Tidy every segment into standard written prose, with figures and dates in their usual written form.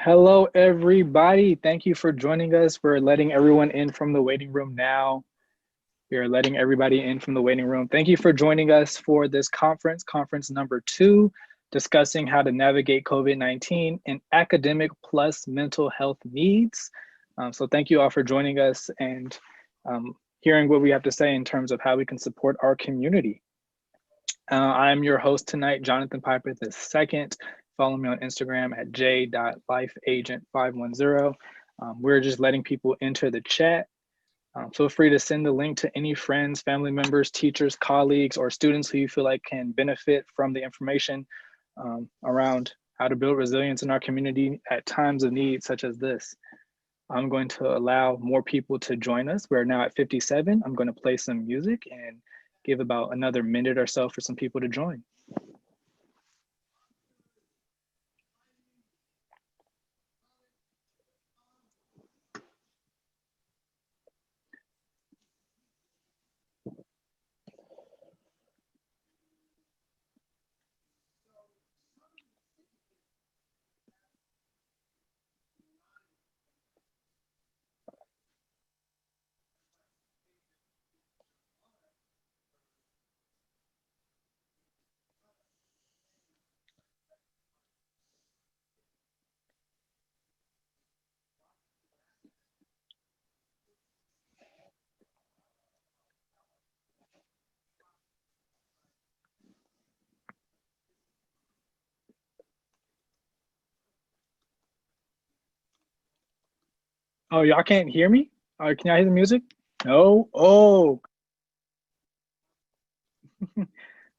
Hello, everybody. Thank you for joining us. We're letting everyone in from the waiting room now. We are letting everybody in from the waiting room. Thank you for joining us for this conference number 2, discussing how to navigate COVID-19 and academic plus mental health needs. So thank you all for joining us and hearing what we have to say in terms of how we can support our community. I'm your host tonight, Jonathan Piper II. Follow me on Instagram at j.lifeagent510. We're just letting people enter the chat. Feel free to send the link to any friends, family members, teachers, colleagues, or students who you feel like can benefit from the information around how to build resilience in our community at times of need such as this. I'm going to allow more people to join us. We're now at 57. I'm going to play some music and give about another minute or so for some people to join. Oh, y'all can't hear me? Can y'all hear the music? No? Oh.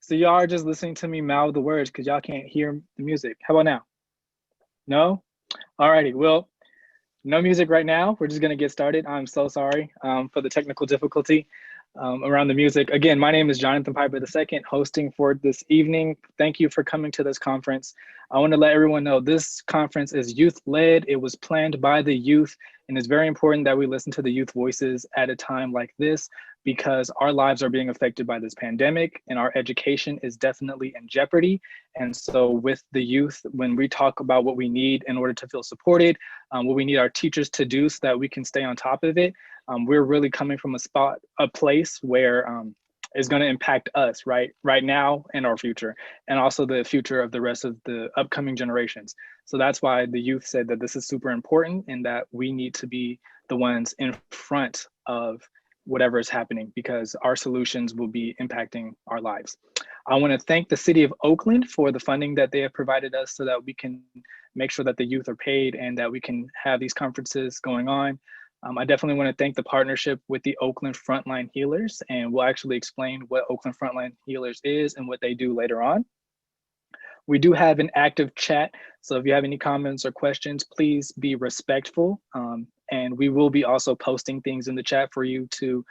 So y'all are just listening to me mouth the words because y'all can't hear the music. How about now? No? Alrighty, well, no music right now. We're just gonna get started. I'm so sorry for the technical difficulty around the music. Again, my name is Jonathan Piper II, hosting for this evening. Thank you for coming to this conference. I want to let everyone know this conference is youth-led. It was planned by the youth, and it's very important that we listen to the youth voices at a time like this because our lives are being affected by this pandemic and our education is definitely in jeopardy. And so with the youth, when we talk about what we need in order to feel supported, what we need our teachers to do so that we can stay on top of it, we're really coming from a place where it's going to impact us right now and our future, and also the future of the rest of the upcoming generations. So that's why the youth said that this is super important and that we need to be the ones in front of whatever is happening because our solutions will be impacting our lives. I want to thank the city of Oakland for the funding that they have provided us so that we can make sure that the youth are paid and that we can have these conferences going on. I definitely want to thank the partnership with the Oakland Frontline Healers, and we'll actually explain what Oakland Frontline Healers is and what they do later on. We do have an active chat, so if you have any comments or questions, please be respectful. And we will be also posting things in the chat for you to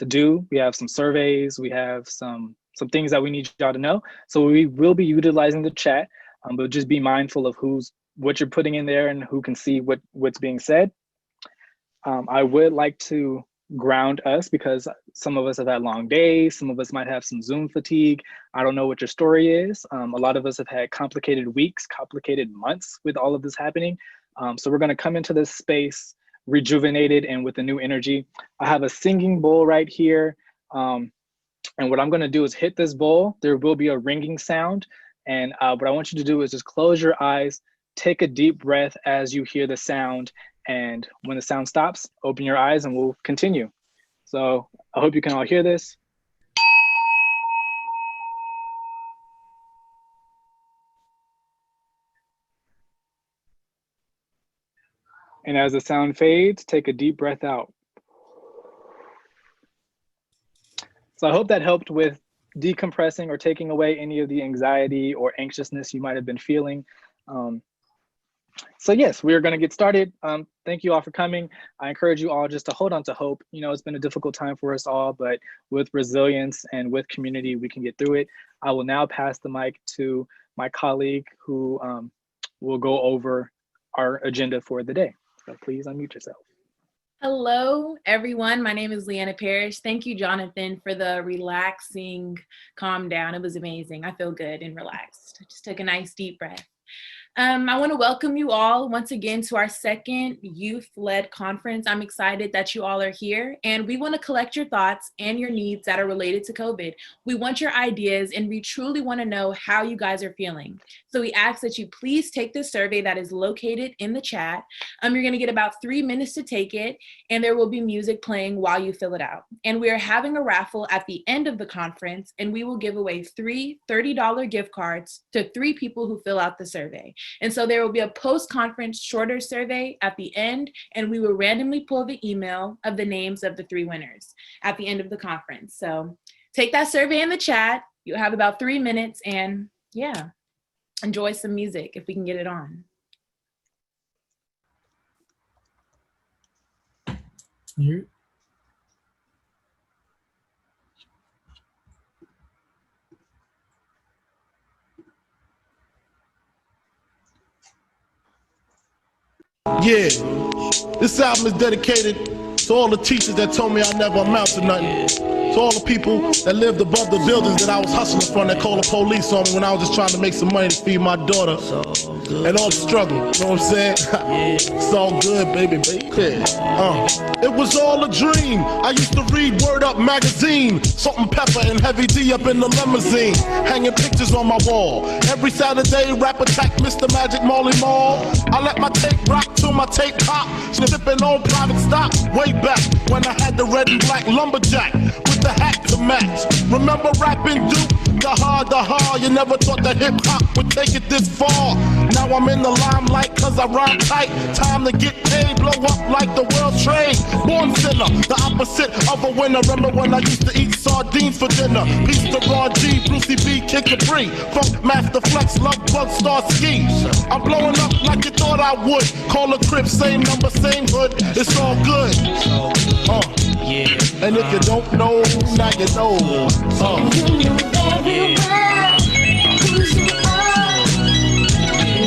do. We have some surveys, we have some things that we need y'all to know. So we will be utilizing the chat, but just be mindful of what you're putting in there and who can see what's being said. I would like to ground us because some of us have had long days, some of us might have some Zoom fatigue. I don't know what your story is. A lot of us have had complicated weeks, complicated months with all of this happening. So we're gonna come into this space rejuvenated and with a new energy. I have a singing bowl right here. And what I'm gonna do is hit this bowl. There will be a ringing sound. And what I want you to do is just close your eyes, take a deep breath as you hear the sound. And when the sound stops, open your eyes and we'll continue. So I hope you can all hear this. And as the sound fades, take a deep breath out. So I hope that helped with decompressing or taking away any of the anxiety or anxiousness you might have been feeling. So yes, we're going to get started. Thank you all for coming. I encourage you all just to hold on to hope. You know, it's been a difficult time for us all, but with resilience and with community, we can get through it. I will now pass the mic to my colleague who will go over our agenda for the day. So please unmute yourself. Hello, everyone. My name is Liana Parish. Thank you, Jonathan, for the relaxing calm down. It was amazing. I feel good and relaxed. I just took a nice deep breath. I want to welcome you all once again to our second youth-led conference. I'm excited that you all are here, and we want to collect your thoughts and your needs that are related to COVID. We want your ideas, and we truly want to know how you guys are feeling. So we ask that you please take this survey that is located in the chat. You're going to get about 3 minutes to take it, and there will be music playing while you fill it out. And we are having a raffle at the end of the conference, and we will give away 3 $30 gift cards to 3 people who fill out the survey. And so there will be a post-conference shorter survey at the end, and we will randomly pull the email of the names of the 3 winners at the end of the conference. So take that survey in the chat. You'll have about 3 minutes, and yeah, enjoy some music if we can get it on. You. Yeah, this album is dedicated to all the teachers that told me I never amount to nothing. To all the people that lived above the buildings that I was hustling from that called the police on me when I was just trying to make some money to feed my daughter. And all the struggle, you know what I'm saying? It's all good, baby. It was all a dream. I used to read Word Up magazine, Salt and Pepper and Heavy D up in the limousine, hanging pictures on my wall. Every Saturday, rap attack Mr. Magic Molly Mall. I let my tape rock till my tape pop, slipping on private stock way back when I had the red and black lumberjack with the hat to match. Remember rapping Duke? The hard, you never thought that hip-hop would take it this far. Now I'm in the limelight cause I rhyme tight. Time to get paid, blow up like the world trade. Born sinner, the opposite of a winner. Remember when I used to eat sardines for dinner? Peace to Ron G, Brucey B, Kid Capri, Funk Master Flex, Love Bug, Star Ski. I'm blowing up like you thought I would. Call a crib, same number, same hood. It's all good. And if you don't know, now you know. You know very well who you are.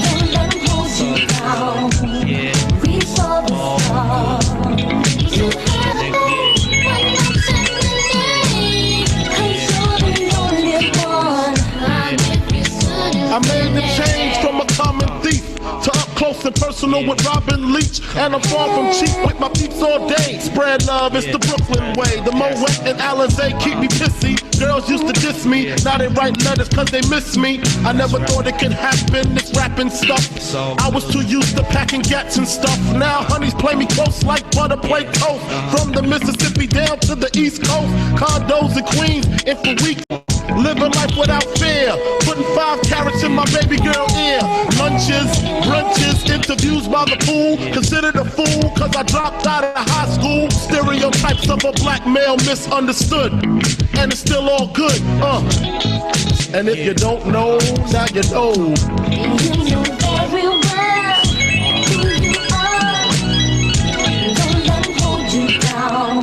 Don't let them hold you down. Reach for the stars. You have a goal when you're terminating. 'Cause you're the only one. I made the change from a common thief to up close and personal with Robin Leach. And I'm far from cheap with my peeps all day. Spread love, it's the Brooklyn way. The Moet and Alizé keep me pissy. Girls used to diss me, now they write letters cause they miss me. I never thought it could happen, this rapping stuff. I was too used to packing gats and stuff. Now honeys play me close like butter play toast. From the Mississippi down to the East Coast. Condos in Queens, and for week. Living life without fear, putting 5 carats in my baby girl ear. Lunches, brunches, interviews by the pool. Considered a fool cause I dropped out of high school. Stereotypes of a black male misunderstood, and it's still all good. And if you don't know, now you know. You know very well who you are. Don't let them hold you down.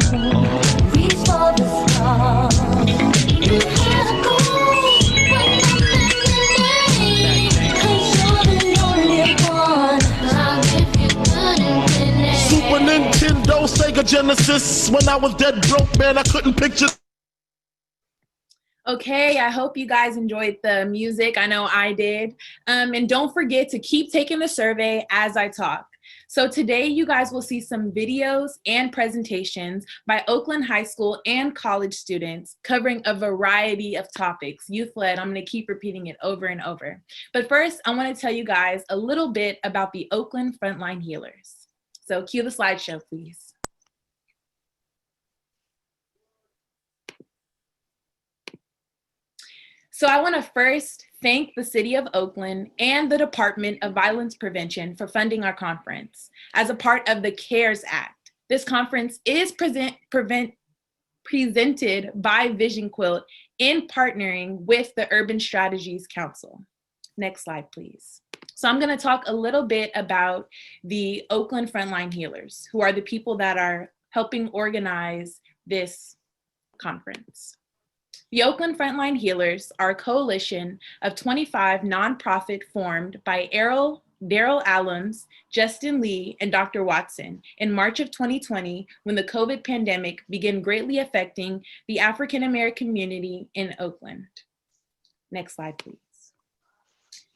Reach for the stars. You have a goal when you're terminating. 'Cause you're the only one. I'll give you good and finish. Super Nintendo, Sega Genesis. When I was dead broke, man, I couldn't picture. Okay, I hope you guys enjoyed the music. I know I did. And don't forget to keep taking the survey as I talk. So today you guys will see some videos and presentations by Oakland High School and college students covering a variety of topics, youth-led. I'm gonna keep repeating it over and over. But first, I wanna tell you guys a little bit about the Oakland Frontline Healers. So cue the slideshow, please. So I want to first thank the City of Oakland and the Department of Violence Prevention for funding our conference. As a part of the CARES Act, this conference is presented by Vision Quilt in partnering with the Urban Strategies Council. Next slide, please. So I'm going to talk a little bit about the Oakland Frontline Healers, who are the people that are helping organize this conference. The Oakland Frontline Healers are a coalition of 25 nonprofit formed by Daryl Allums, Justin Lee, and Dr. Watson in March of 2020 when the COVID pandemic began greatly affecting the African American community in Oakland. Next slide, please.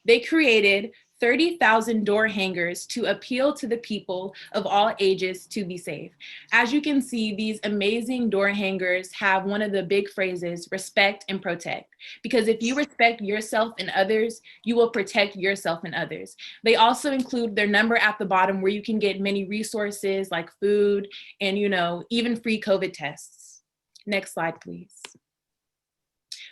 They created 30,000 door hangers to appeal to the people of all ages to be safe. As you can see, these amazing door hangers have one of the big phrases, respect and protect. Because if you respect yourself and others, you will protect yourself and others. They also include their number at the bottom where you can get many resources like food and, even free COVID tests. Next slide, please.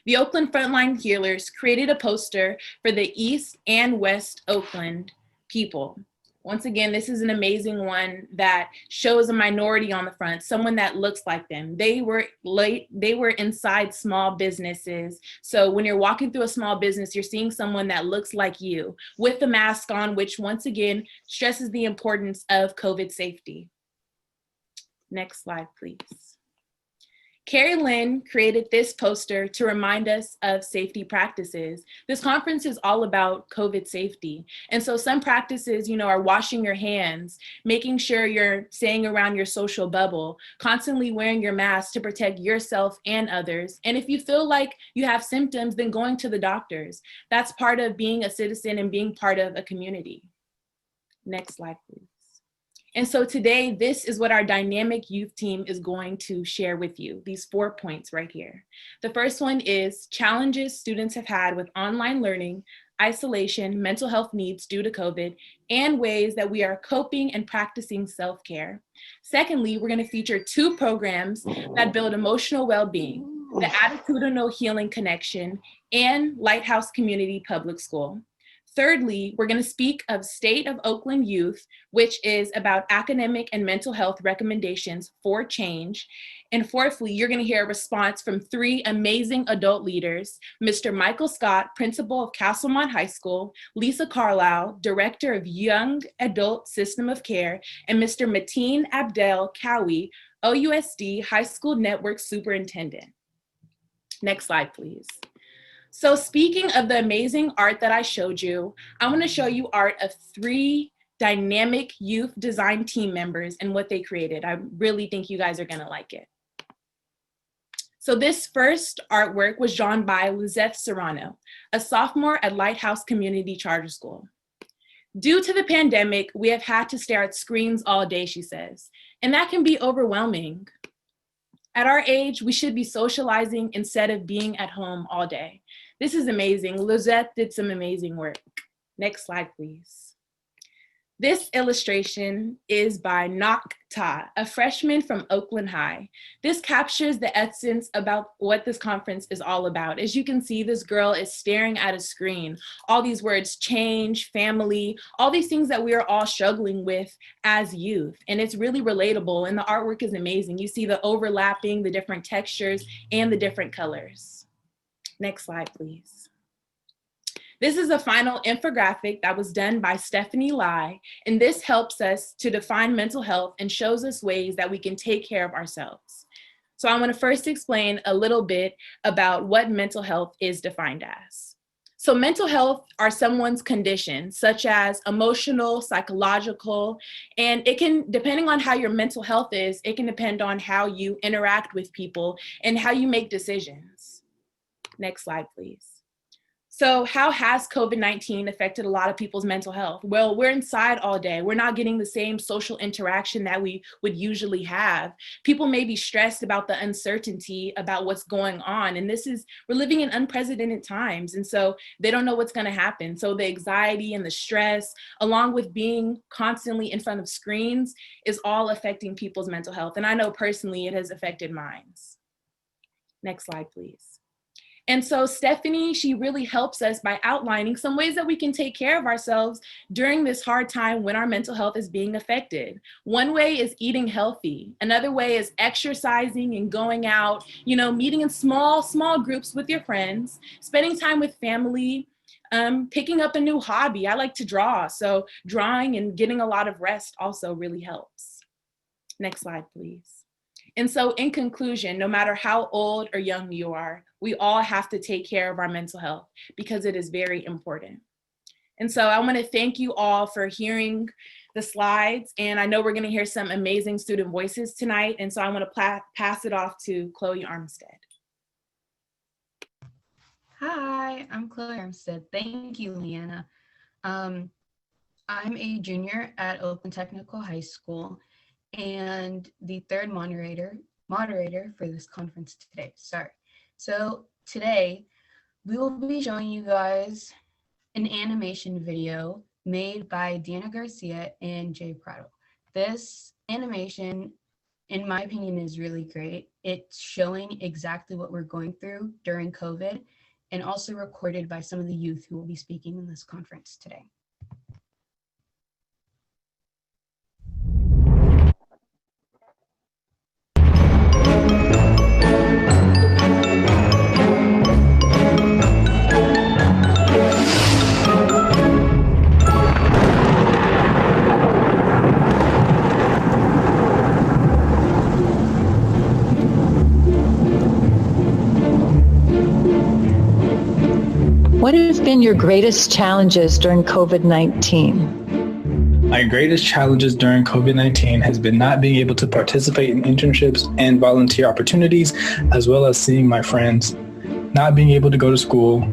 The Oakland Frontline Healers created a poster for the East and West Oakland people. Once again, this is an amazing one that shows a minority on the front, someone that looks like them. They were inside small businesses. So when you're walking through a small business, you're seeing someone that looks like you with the mask on, which once again stresses the importance of COVID safety. Next slide, please. Carrie Lynn created this poster to remind us of safety practices. This conference is all about COVID safety. And so some practices, are washing your hands, making sure you're staying around your social bubble, constantly wearing your mask to protect yourself and others. And if you feel like you have symptoms, then going to the doctors. That's part of being a citizen and being part of a community. Next slide, please. And so today, this is what our dynamic youth team is going to share with you, these 4 points right here. The first one is challenges students have had with online learning, isolation, mental health needs due to COVID, and ways that we are coping and practicing self-care. Secondly, we're gonna feature 2 programs that build emotional well-being, the Attitudinal Healing Connection and Lighthouse Community Public School. Thirdly, we're going to speak of State of Oakland Youth, which is about academic and mental health recommendations for change. And fourthly, you're going to hear a response from 3 amazing adult leaders, Mr. Michael Scott, principal of Castlemont High School, Lisa Carlisle, director of Young Adult System of Care, and Mr. Mateen Abdel Kawi, OUSD High School Network Superintendent. Next slide, please. So speaking of the amazing art that I showed you, I'm going to show you art of 3 dynamic youth design team members and what they created. I really think you guys are going to like it. So this first artwork was drawn by Lizeth Serrano, a sophomore at Lighthouse Community Charter School. Due to the pandemic, we have had to stare at screens all day, she says, and that can be overwhelming. At our age, we should be socializing instead of being at home all day. This is amazing. Lizette did some amazing work. Next slide, please. This illustration is by Nakta, a freshman from Oakland High. This captures the essence about what this conference is all about. As you can see, this girl is staring at a screen. All these words, change, family, all these things that we are all struggling with as youth. And it's really relatable, and the artwork is amazing. You see the overlapping, the different textures, and the different colors. Next slide, please. This is a final infographic that was done by Stephanie Lai, and this helps us to define mental health and shows us ways that we can take care of ourselves. So I want to first explain a little bit about what mental health is defined as. So mental health are someone's conditions, such as emotional, psychological, and it can, depending on how your mental health is, it can depend on how you interact with people and how you make decisions. Next slide, please. So how has COVID-19 affected a lot of people's mental health? Well, we're inside all day. We're not getting the same social interaction that we would usually have. People may be stressed about the uncertainty about what's going on. And we're living in unprecedented times. And so they don't know what's going to happen. So the anxiety and the stress, along with being constantly in front of screens, is all affecting people's mental health. And I know personally it has affected mine. Next slide, please. And so Stephanie, she really helps us by outlining some ways that we can take care of ourselves during this hard time when our mental health is being affected. One way is eating healthy. Another way is exercising and going out, meeting in small groups with your friends, spending time with family, picking up a new hobby. I like to draw, so drawing and getting a lot of rest also really helps. Next slide, please. And so in conclusion, no matter how old or young you are, we all have to take care of our mental health because it is very important. And so I want to thank you all for hearing the slides. And I know we're going to hear some amazing student voices tonight. And so I want to pass it off to Chloe Armstead. Hi, I'm Chloe Armstead. Thank you, Liana. I'm a junior at Oakland Technical High School and the third moderator for this conference today. So today we will be showing you guys an animation video made by Diana Garcia and Jay Prado. This animation, in my opinion, is really great. It's showing exactly what we're going through during COVID and also recorded by some of the youth who will be speaking in this conference today. What have been your greatest challenges during COVID-19? My greatest challenges during COVID-19 has been not being able to participate in internships and volunteer opportunities, as well as seeing my friends, not being able to go to school,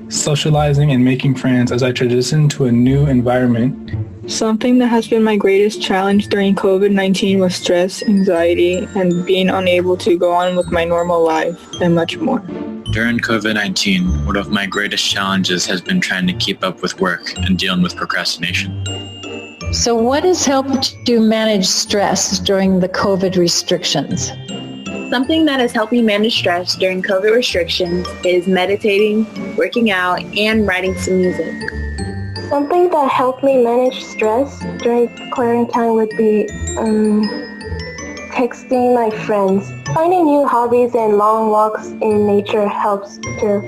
socializing and making friends as I transition to a new environment. Something that has been my greatest challenge during COVID-19 was stress, anxiety, and being unable to go on with my normal life, and much more. During COVID-19, one of my greatest challenges has been trying to keep up with work and dealing with procrastination. So what has helped you manage stress during the COVID restrictions? Something that has helped me manage stress during COVID restrictions is meditating, working out, and writing some music. Something that helped me manage stress during quarantine would be texting my friends. Finding new hobbies and long walks in nature helps too.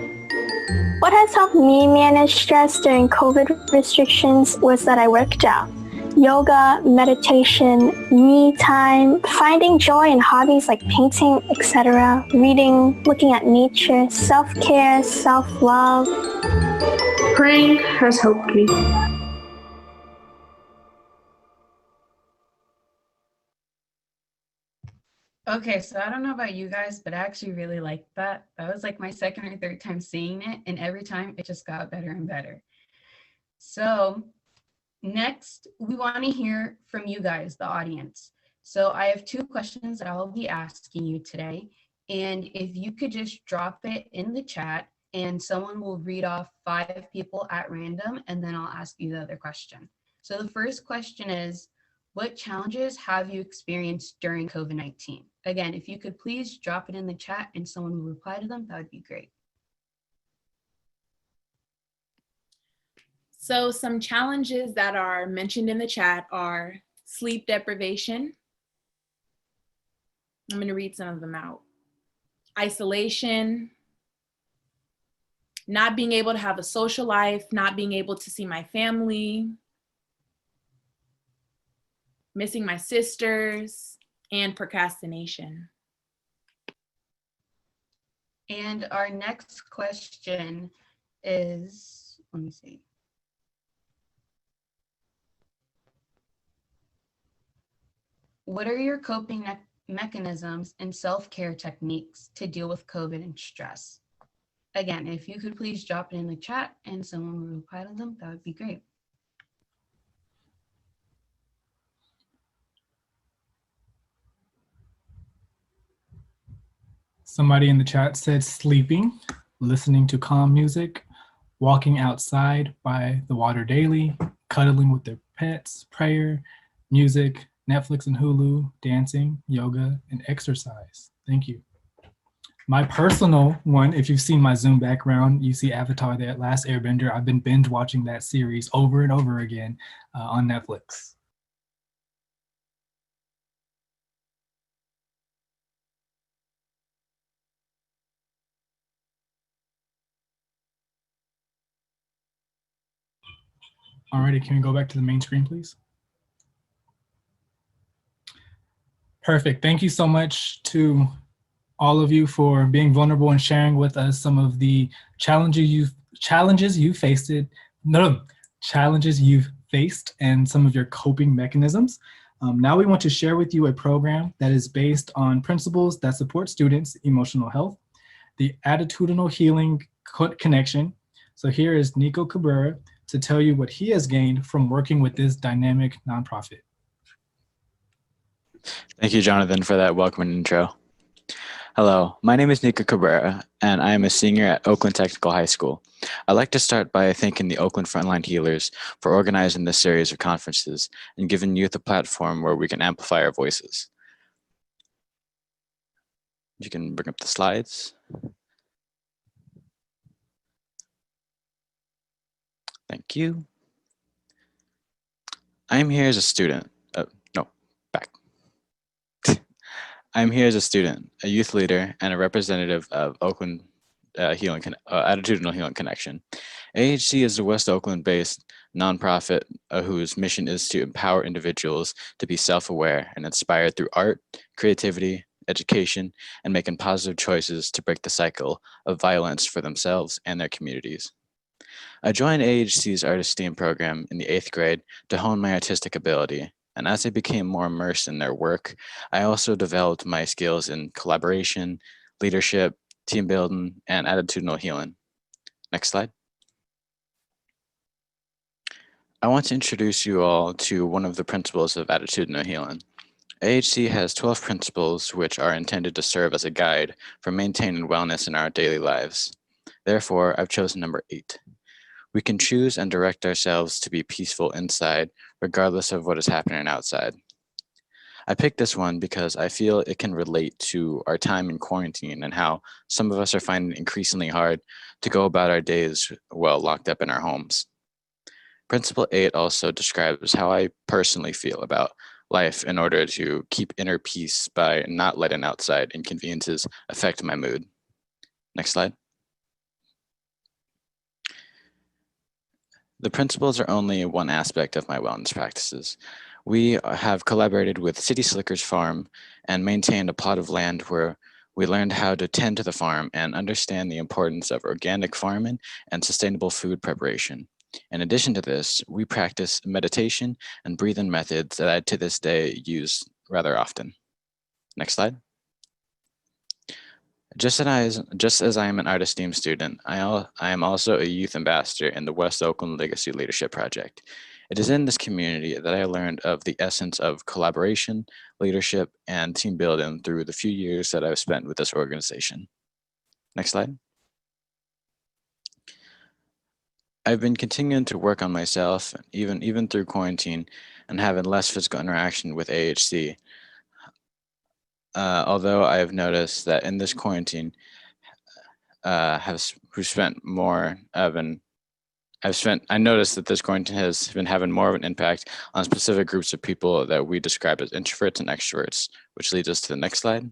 What has helped me manage stress during COVID restrictions was that I worked out. Yoga, meditation, me time, finding joy in hobbies like painting, etc., reading, looking at nature, self-care, self-love. Praying has helped me. Okay, so I don't know about you guys, but I actually really liked that. That was like my second or third time seeing it, and every time it just got better and better. So next, we want to hear from you guys, the audience. So I have 2 questions that I'll be asking you today, and if you could just drop it in the chat, and someone will read off 5 people at random, and then I'll ask you the other question. So the first question is, what challenges have you experienced during COVID-19? Again, if you could please drop it in the chat and someone will reply to them, that would be great. So some challenges that are mentioned in the chat are sleep deprivation. I'm going to read some of them out. Isolation, not being able to have a social life, not being able to see my family, missing my sisters, and procrastination. And our next question is, let me see. What are your coping mechanisms and self-care techniques to deal with COVID and stress? Again, if you could please drop it in the chat and someone will reply to them, that would be great. Somebody in the chat said sleeping, listening to calm music, walking outside by the water daily, cuddling with their pets, prayer, music, Netflix and Hulu, dancing, yoga, and exercise. Thank you. My personal one, if you've seen my Zoom background, you see Avatar, that Last Airbender. I've been binge watching that series over and over again on Netflix. Alrighty, can we go back to the main screen, please? Perfect. Thank you so much to all of you for being vulnerable and sharing with us some of the challenges you've faced and some of your coping mechanisms. Now we want to share with you a program that is based on principles that support students' emotional health, the attitudinal healing connection. So here is Nico Cabrera to tell you what he has gained from working with this dynamic nonprofit. Thank you, Jonathan, for that welcoming intro. Hello, my name is Nika Cabrera, and I am a senior at Oakland Technical High School. I'd like to start by thanking the Oakland Frontline Healers for organizing this series of conferences and giving youth a platform where we can amplify our voices. You can bring up the slides. Thank you. I'm here as a student. I'm here as a student, a youth leader, and a representative of Oakland Attitudinal Healing Connection. AHC is a West Oakland-based nonprofit whose mission is to empower individuals to be self-aware and inspired through art, creativity, education, and making positive choices to break the cycle of violence for themselves and their communities. I joined AHC's Artist STEAM program in the 8th grade to hone my artistic ability. And as I became more immersed in their work, I also developed my skills in collaboration, leadership, team building, and attitudinal healing. Next slide. I want to introduce you all to one of the principles of attitudinal healing. AHC has 12 principles which are intended to serve as a guide for maintaining wellness in our daily lives. Therefore, I've chosen number 8. We can choose and direct ourselves to be peaceful inside, regardless of what is happening outside. I picked this one because I feel it can relate to our time in quarantine and how some of us are finding it increasingly hard to go about our days while locked up in our homes. Principle 8 also describes how I personally feel about life in order to keep inner peace by not letting outside inconveniences affect my mood. Next slide. The principles are only one aspect of my wellness practices. We have collaborated with City Slickers Farm and maintained a plot of land where we learned how to tend to the farm and understand the importance of organic farming and sustainable food preparation. In addition to this, we practice meditation and breathing methods that I to this day use rather often. Next slide. Just as I am an Artist STEAM student, I am also a youth ambassador in the West Oakland Legacy Leadership Project. It is in this community that I learned of the essence of collaboration, leadership, and team building through the few years that I've spent with this organization. Next slide. I've been continuing to work on myself, even through quarantine, and having less physical interaction with AHC. Although I have noticed that in this quarantine, I noticed that this quarantine has been having more of an impact on specific groups of people that we describe as introverts and extroverts, which leads us to the next slide.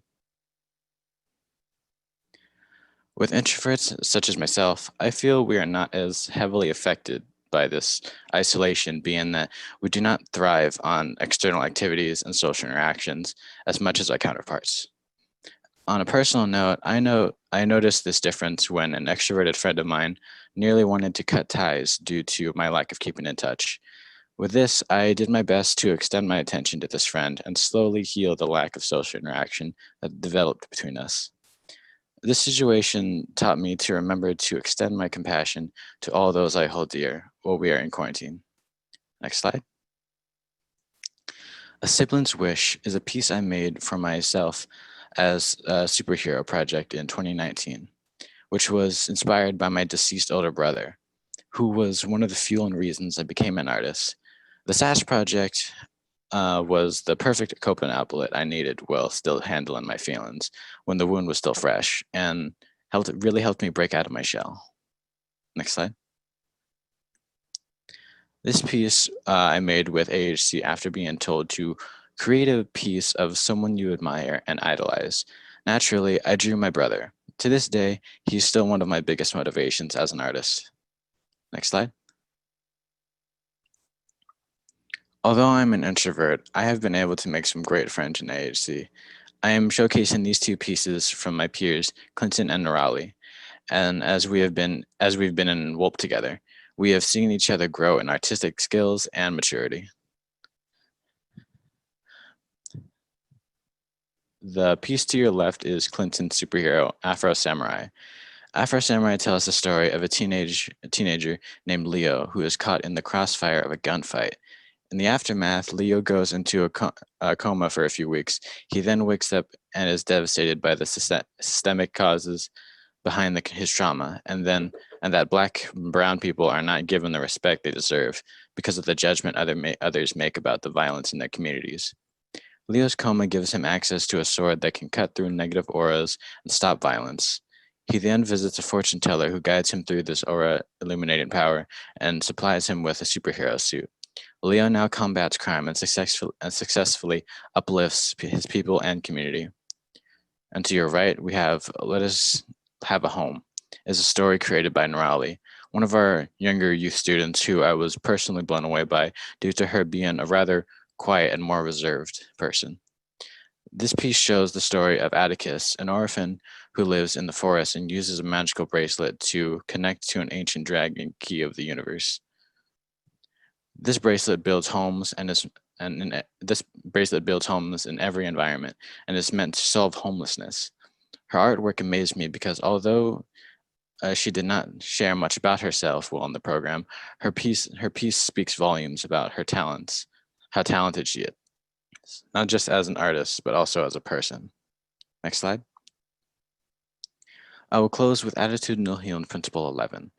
With introverts, such as myself, I feel we are not as heavily affected by this isolation, being that we do not thrive on external activities and social interactions as much as our counterparts. On a personal note, I noticed this difference when an extroverted friend of mine nearly wanted to cut ties due to my lack of keeping in touch. With this, I did my best to extend my attention to this friend and slowly heal the lack of social interaction that developed between us. This situation taught me to remember to extend my compassion to all those I hold dear while we are in quarantine. Next slide. A Sibling's Wish is a piece I made for myself as a superhero project in 2019, which was inspired by my deceased older brother, who was one of the fueling reasons I became an artist. The SAS project was the perfect coping outlet I needed while still handling my feelings when the wound was still fresh, and really helped me break out of my shell. Next slide. This piece I made with AHC after being told to create a piece of someone you admire and idolize. Naturally, I drew my brother. To this day, he's still one of my biggest motivations as an artist. Next slide. Although I'm an introvert, I have been able to make some great friends in AHC. I am showcasing these two pieces from my peers, Clinton and Nirali. And as we've been in WOLP together, we have seen each other grow in artistic skills and maturity. The piece to your left is Clinton's superhero, Afro Samurai. Afro Samurai tells the story of a teenager named Leo who is caught in the crossfire of a gunfight. In the aftermath, Leo goes into a coma for a few weeks. He then wakes up and is devastated by the systemic causes behind his trauma, and that Black and brown people are not given the respect they deserve because of the judgment others make about the violence in their communities. Leo's coma gives him access to a sword that can cut through negative auras and stop violence. He then visits a fortune teller who guides him through this aura illuminating power and supplies him with a superhero suit. Leo now combats crime and successfully uplifts his people and community. And to your right, we have Let Us Have a Home, is a story created by Nirali, one of our younger youth students who I was personally blown away by due to her being a rather quiet and more reserved person. This piece shows the story of Atticus, an orphan who lives in the forest and uses a magical bracelet to connect to an ancient dragon key of the universe. This bracelet builds homes this bracelet builds homes in every environment and is meant to solve homelessness. Her artwork amazed me because although she did not share much about herself while on the program, her piece speaks volumes about her talents, how talented she is, not just as an artist, but also as a person. Next slide. I will close with Attitudinal Healing Principle 11.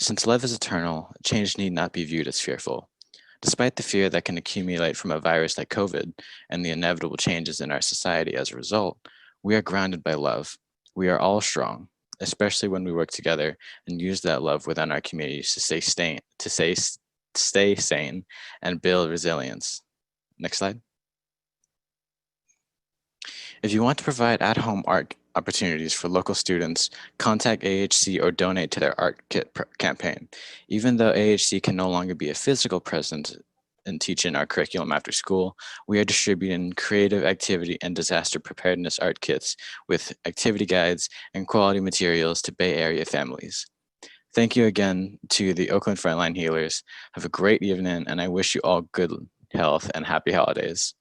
Since love is eternal, change need not be viewed as fearful. Despite the fear that can accumulate from a virus like COVID and the inevitable changes in our society as a result, we are grounded by love. We are all strong, especially when we work together and use that love within our communities to stay sane and build resilience. Next slide. If you want to provide at-home art opportunities for local students, contact AHC or donate to their art kit campaign. Even though AHC can no longer be a physical presence in teaching our curriculum after school, we are distributing creative activity and disaster preparedness art kits with activity guides and quality materials to Bay Area families. Thank you again to the Oakland Frontline Healers. Have a great evening, and I wish you all good health and happy holidays.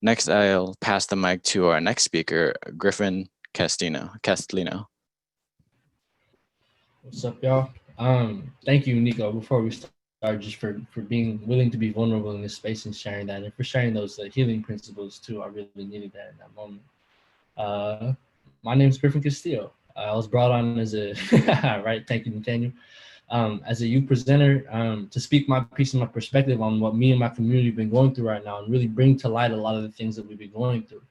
Next, I'll pass the mic to our next speaker, Griffin Castellino. What's up, y'all? Thank you, Nico, before we start, just for being willing to be vulnerable in this space and sharing that, and for sharing those healing principles too. I really needed that in that moment. My name is Griffin Castillo. I was brought on as a, right, thank you, Nathaniel, as a youth presenter to speak my piece and my perspective on what me and my community have been going through right now and really bring to light a lot of the things that we've been going through.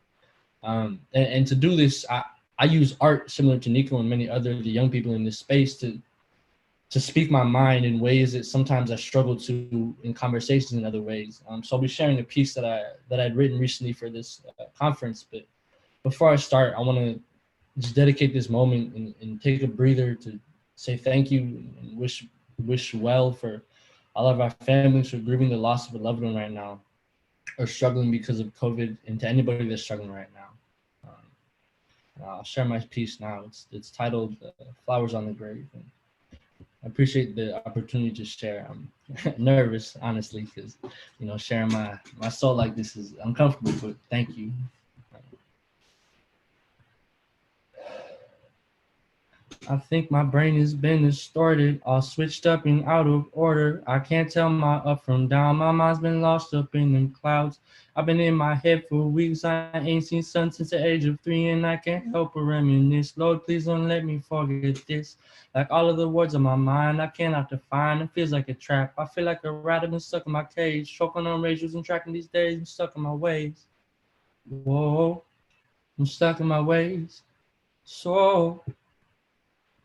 And to do this, I use art similar to Nico and many other the young people in this space to speak my mind in ways that sometimes I struggle to in conversations in other ways. So I'll be sharing a piece that I'd written recently for this conference. But before I start, I want to just dedicate this moment and take a breather to say thank you and wish well for all of our families who are grieving the loss of a loved one right now or struggling because of COVID, and to anybody that's struggling right now. I'll share my piece now. It's titled Flowers on the Grave. And I appreciate the opportunity to share. I'm nervous, honestly, because sharing my soul like this is uncomfortable, but thank you. I think my brain has been distorted, all switched up and out of order. I can't tell my up from down. My mind's been lost up in them clouds. I've been in my head for weeks. I ain't seen sun since the age of 3, and I can't help but reminisce. Lord, please don't let me forget this. Like all of the words of my mind, I cannot define. It feels like a trap. I feel like a rat. I've been stuck in my cage, choking on rage, and tracking these days. I'm stuck in my ways. Whoa, I'm stuck in my ways. So.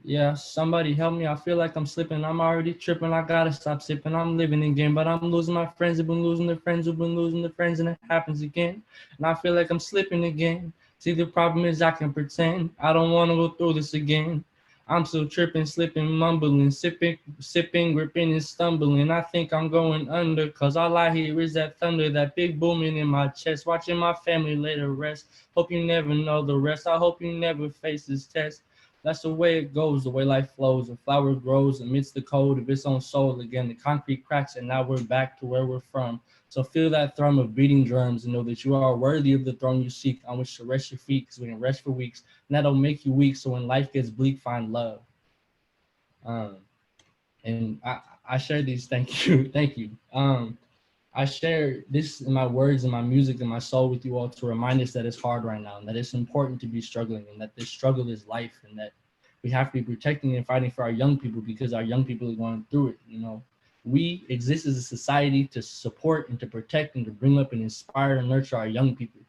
Yeah, somebody help me. I feel like I'm slipping. I'm already tripping. I gotta stop sipping. I'm living again, but I'm losing my friends. I've been losing their friends who've been losing their friends, and it happens again. And I feel like I'm slipping again. See, the problem is I can pretend. I don't want to go through this again. I'm still tripping, slipping, mumbling, sipping, gripping, and stumbling. I think I'm going under, cause all I hear is that thunder, that big booming in my chest. Watching my family lay to rest. Hope you never know the rest. I hope you never face this test. That's the way it goes, the way life flows. A flower grows amidst the cold of its own soul again. The concrete cracks, and now we're back to where we're from. So feel that thrum of beating drums and know that you are worthy of the throne you seek on which to rest your feet, because we can rest for weeks, and that'll make you weak. So when life gets bleak, find love. And I share these, thank you. I share this in my words and my music and my soul with you all to remind us that it's hard right now, and that it's important to be struggling, and that this struggle is life, and that we have to be protecting and fighting for our young people, because our young people are going through it. You know, we exist as a society to support and to protect and to bring up and inspire and nurture our young people.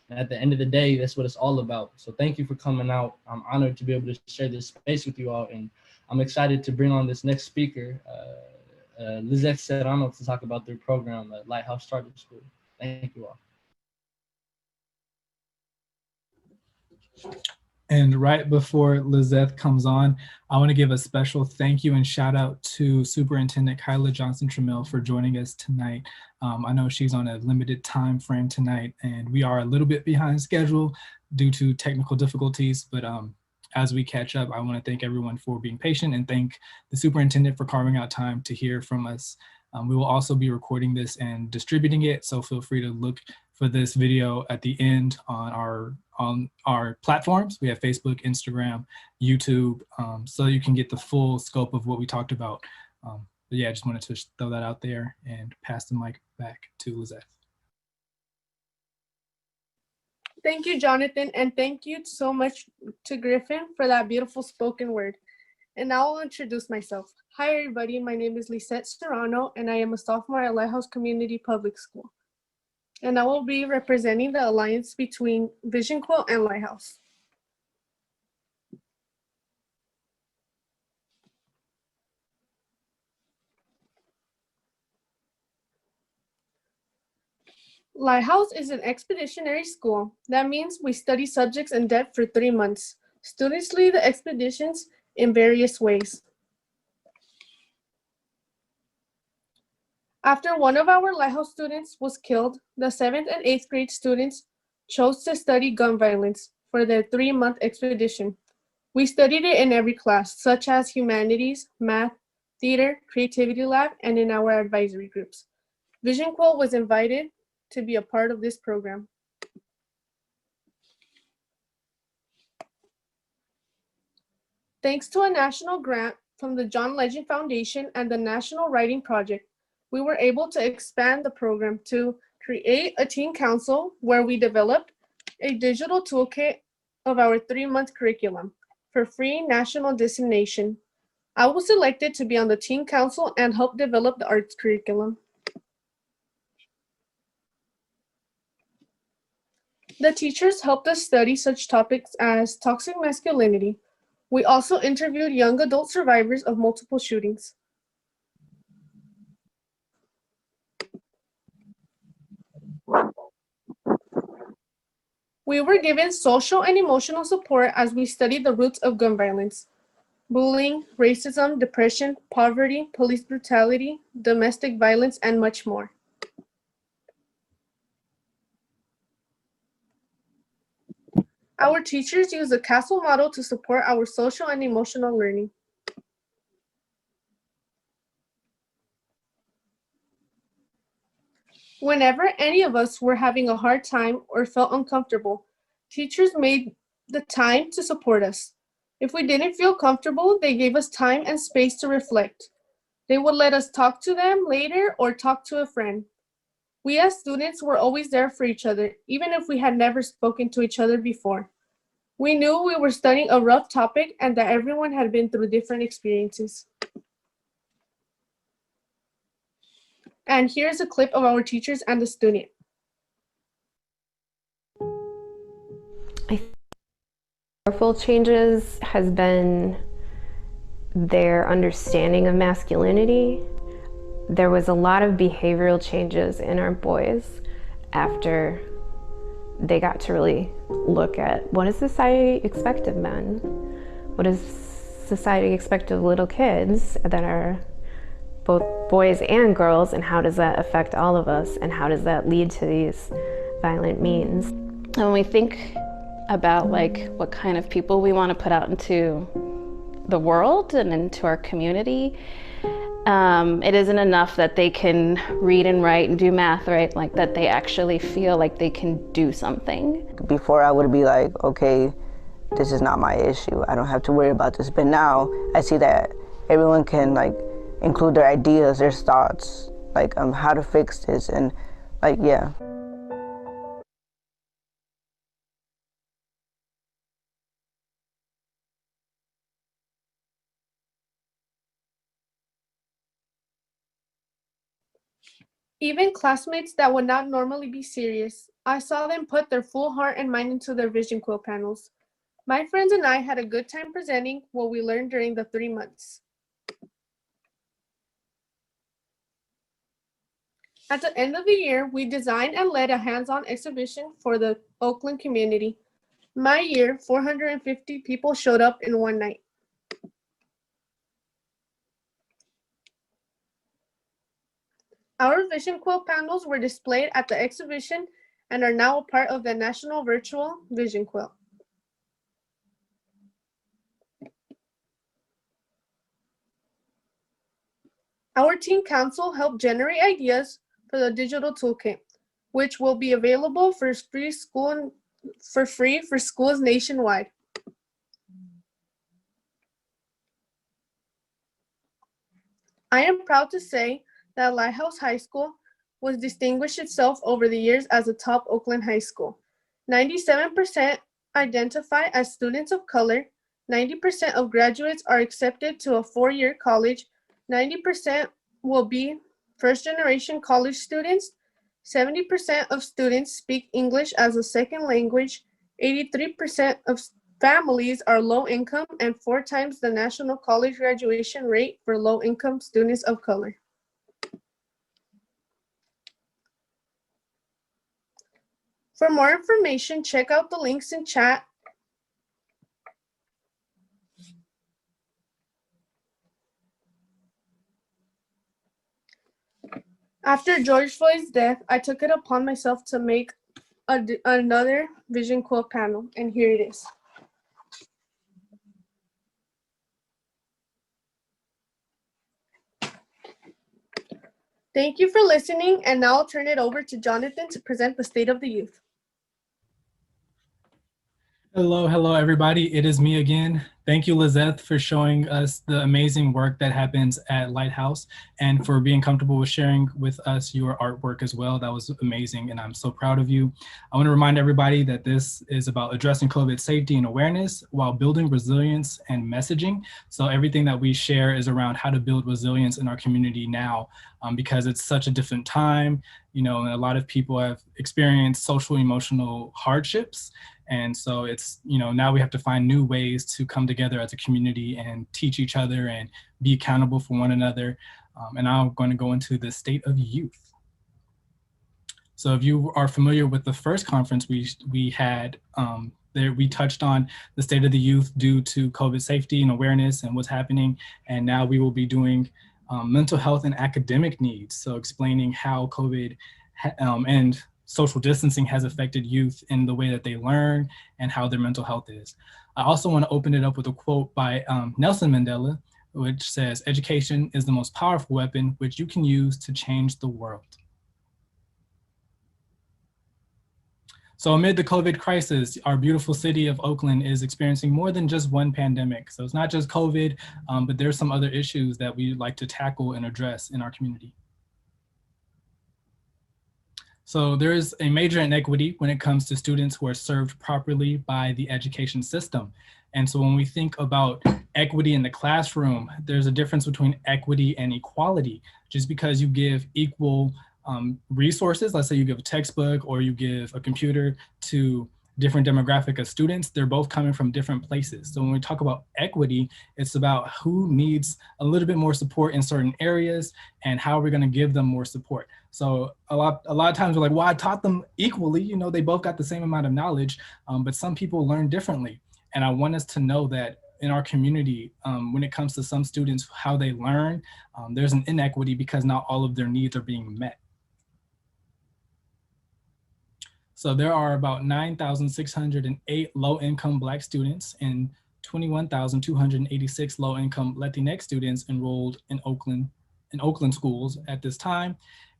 And at the end of the day, that's what it's all about. So thank you for coming out. I'm honored to be able to share this space with you all, and I'm excited to bring on this next speaker, Lizette Serrano, to talk about their program at Lighthouse Charter School. Thank you all. And right before Lizette comes on, I want to give a special thank you and shout out to Superintendent Kyla Johnson-Trammell for joining us tonight. I know she's on a limited time frame tonight, and we are a little bit behind schedule due to technical difficulties, but as we catch up, I want to thank everyone for being patient and thank the superintendent for carving out time to hear from us. We will also be recording this and distributing it, so feel free to look for this video at the end on our platforms. We have Facebook, Instagram, YouTube, so you can get the full scope of what we talked about. But yeah, I just wanted to throw that out there and pass the mic back to Lizette. Thank you, Jonathan, and thank you so much to Griffin for that beautiful spoken word. And now I'll introduce myself. Hi, everybody. My name is Lisette Serrano, and I am a sophomore at Lighthouse Community Public School. And I will be representing the alliance between Vision, Quilt, and Lighthouse. Lighthouse is an expeditionary school. That means we study subjects in depth for 3 months. Students lead the expeditions in various ways. After one of our Lighthouse students was killed, the 7th and 8th grade students chose to study gun violence for their 3-month expedition. We studied it in every class, such as humanities, math, theater, creativity lab, and in our advisory groups. Vision Quilt was invited to be a part of this program. Thanks to a national grant from the John Legend Foundation and the National Writing Project, we were able to expand the program to create a teen council where we developed a digital toolkit of our 3-month curriculum for free national dissemination. I was selected to be on the teen council and help develop the arts curriculum. The teachers helped us study such topics as toxic masculinity. We also interviewed young adult survivors of multiple shootings. We were given social and emotional support as we studied the roots of gun violence, bullying, racism, depression, poverty, police brutality, domestic violence, and much more. Our teachers use the castle model to support our social and emotional learning. Whenever any of us were having a hard time or felt uncomfortable, teachers made the time to support us. If we didn't feel comfortable, they gave us time and space to reflect. They would let us talk to them later or talk to a friend. We as students were always there for each other, even if we had never spoken to each other before. We knew we were studying a rough topic and that everyone had been through different experiences. And here's a clip of our teachers and the student. Powerful changes has been their understanding of masculinity. There was a lot of behavioral changes in our boys after they got to really look at what does society expect of men? What does society expect of little kids that are both boys and girls, and how does that affect all of us, and how does that lead to these violent means? And when we think about like what kind of people we want to put out into the world and into our community, It isn't enough that they can read and write and do math, right? Like that they actually feel like they can do something. Before I would be like, okay, this is not my issue. I don't have to worry about this. But now I see that everyone can like include their ideas, their thoughts, like how to fix this, and like, yeah. Even classmates that would not normally be serious, I saw them put their full heart and mind into their Vision Quilt panels. My friends and I had a good time presenting what we learned during the 3 months. At the end of the year, we designed and led a hands-on exhibition for the Oakland community. My year, 450 people showed up in one night. Our Vision Quilt panels were displayed at the exhibition and are now a part of the National Virtual Vision Quilt. Our team council helped generate ideas for the digital toolkit, which will be available for free for schools nationwide. I am proud to say that Lighthouse High School was distinguished itself over the years as a top Oakland high school. 97% identify as students of color, 90% of graduates are accepted to a 4-year college, 90% will be first-generation college students, 70% of students speak English as a second language, 83% of families are low income, and 4 times the national college graduation rate for low-income students of color. For more information, check out the links in chat. After George Floyd's death, I took it upon myself to make another Vision Quilt panel, and here it is. Thank you for listening, and now I'll turn it over to Jonathan to present the State of the Youth. Hello, everybody. It is me again. Thank you, Lizeth, for showing us the amazing work that happens at Lighthouse and for being comfortable with sharing with us your artwork as well. That was amazing, and I'm so proud of you. I want to remind everybody that this is about addressing COVID safety and awareness while building resilience and messaging. So everything that we share is around how to build resilience in our community now, because it's such a different time. You know, and a lot of people have experienced social, emotional hardships. And so it's, you know, now we have to find new ways to come together as a community and teach each other and be accountable for one another. And now I'm going to go into the State of Youth. So if you are familiar with the first conference we had, there we touched on the state of the youth due to COVID safety and awareness and what's happening. And now we will be doing mental health and academic needs. So explaining how COVID and social distancing has affected youth in the way that they learn and how their mental health is. I also want to open it up with a quote by Nelson Mandela, which says, "Education is the most powerful weapon which you can use to change the world." So amid the COVID crisis, our beautiful city of Oakland is experiencing more than just one pandemic. So it's not just COVID, but there's some other issues that we'd like to tackle and address in our community. So there is a major inequity when it comes to students who are served properly by the education system. And so when we think about equity in the classroom, there's a difference between equity and equality. Just because you give equal resources, let's say you give a textbook or you give a computer to different demographic of students, they're both coming from different places. So when we talk about equity, it's about who needs a little bit more support in certain areas and how we're gonna give them more support. So a lot of times we're like, well, I taught them equally, you know, they both got the same amount of knowledge, but some people learn differently. And I want us to know that in our community, when it comes to some students, how they learn, there's an inequity because not all of their needs are being met. So there are about 9,608 low-income Black students and 21,286 low-income Latinx students enrolled in Oakland in Oakland schools at this time.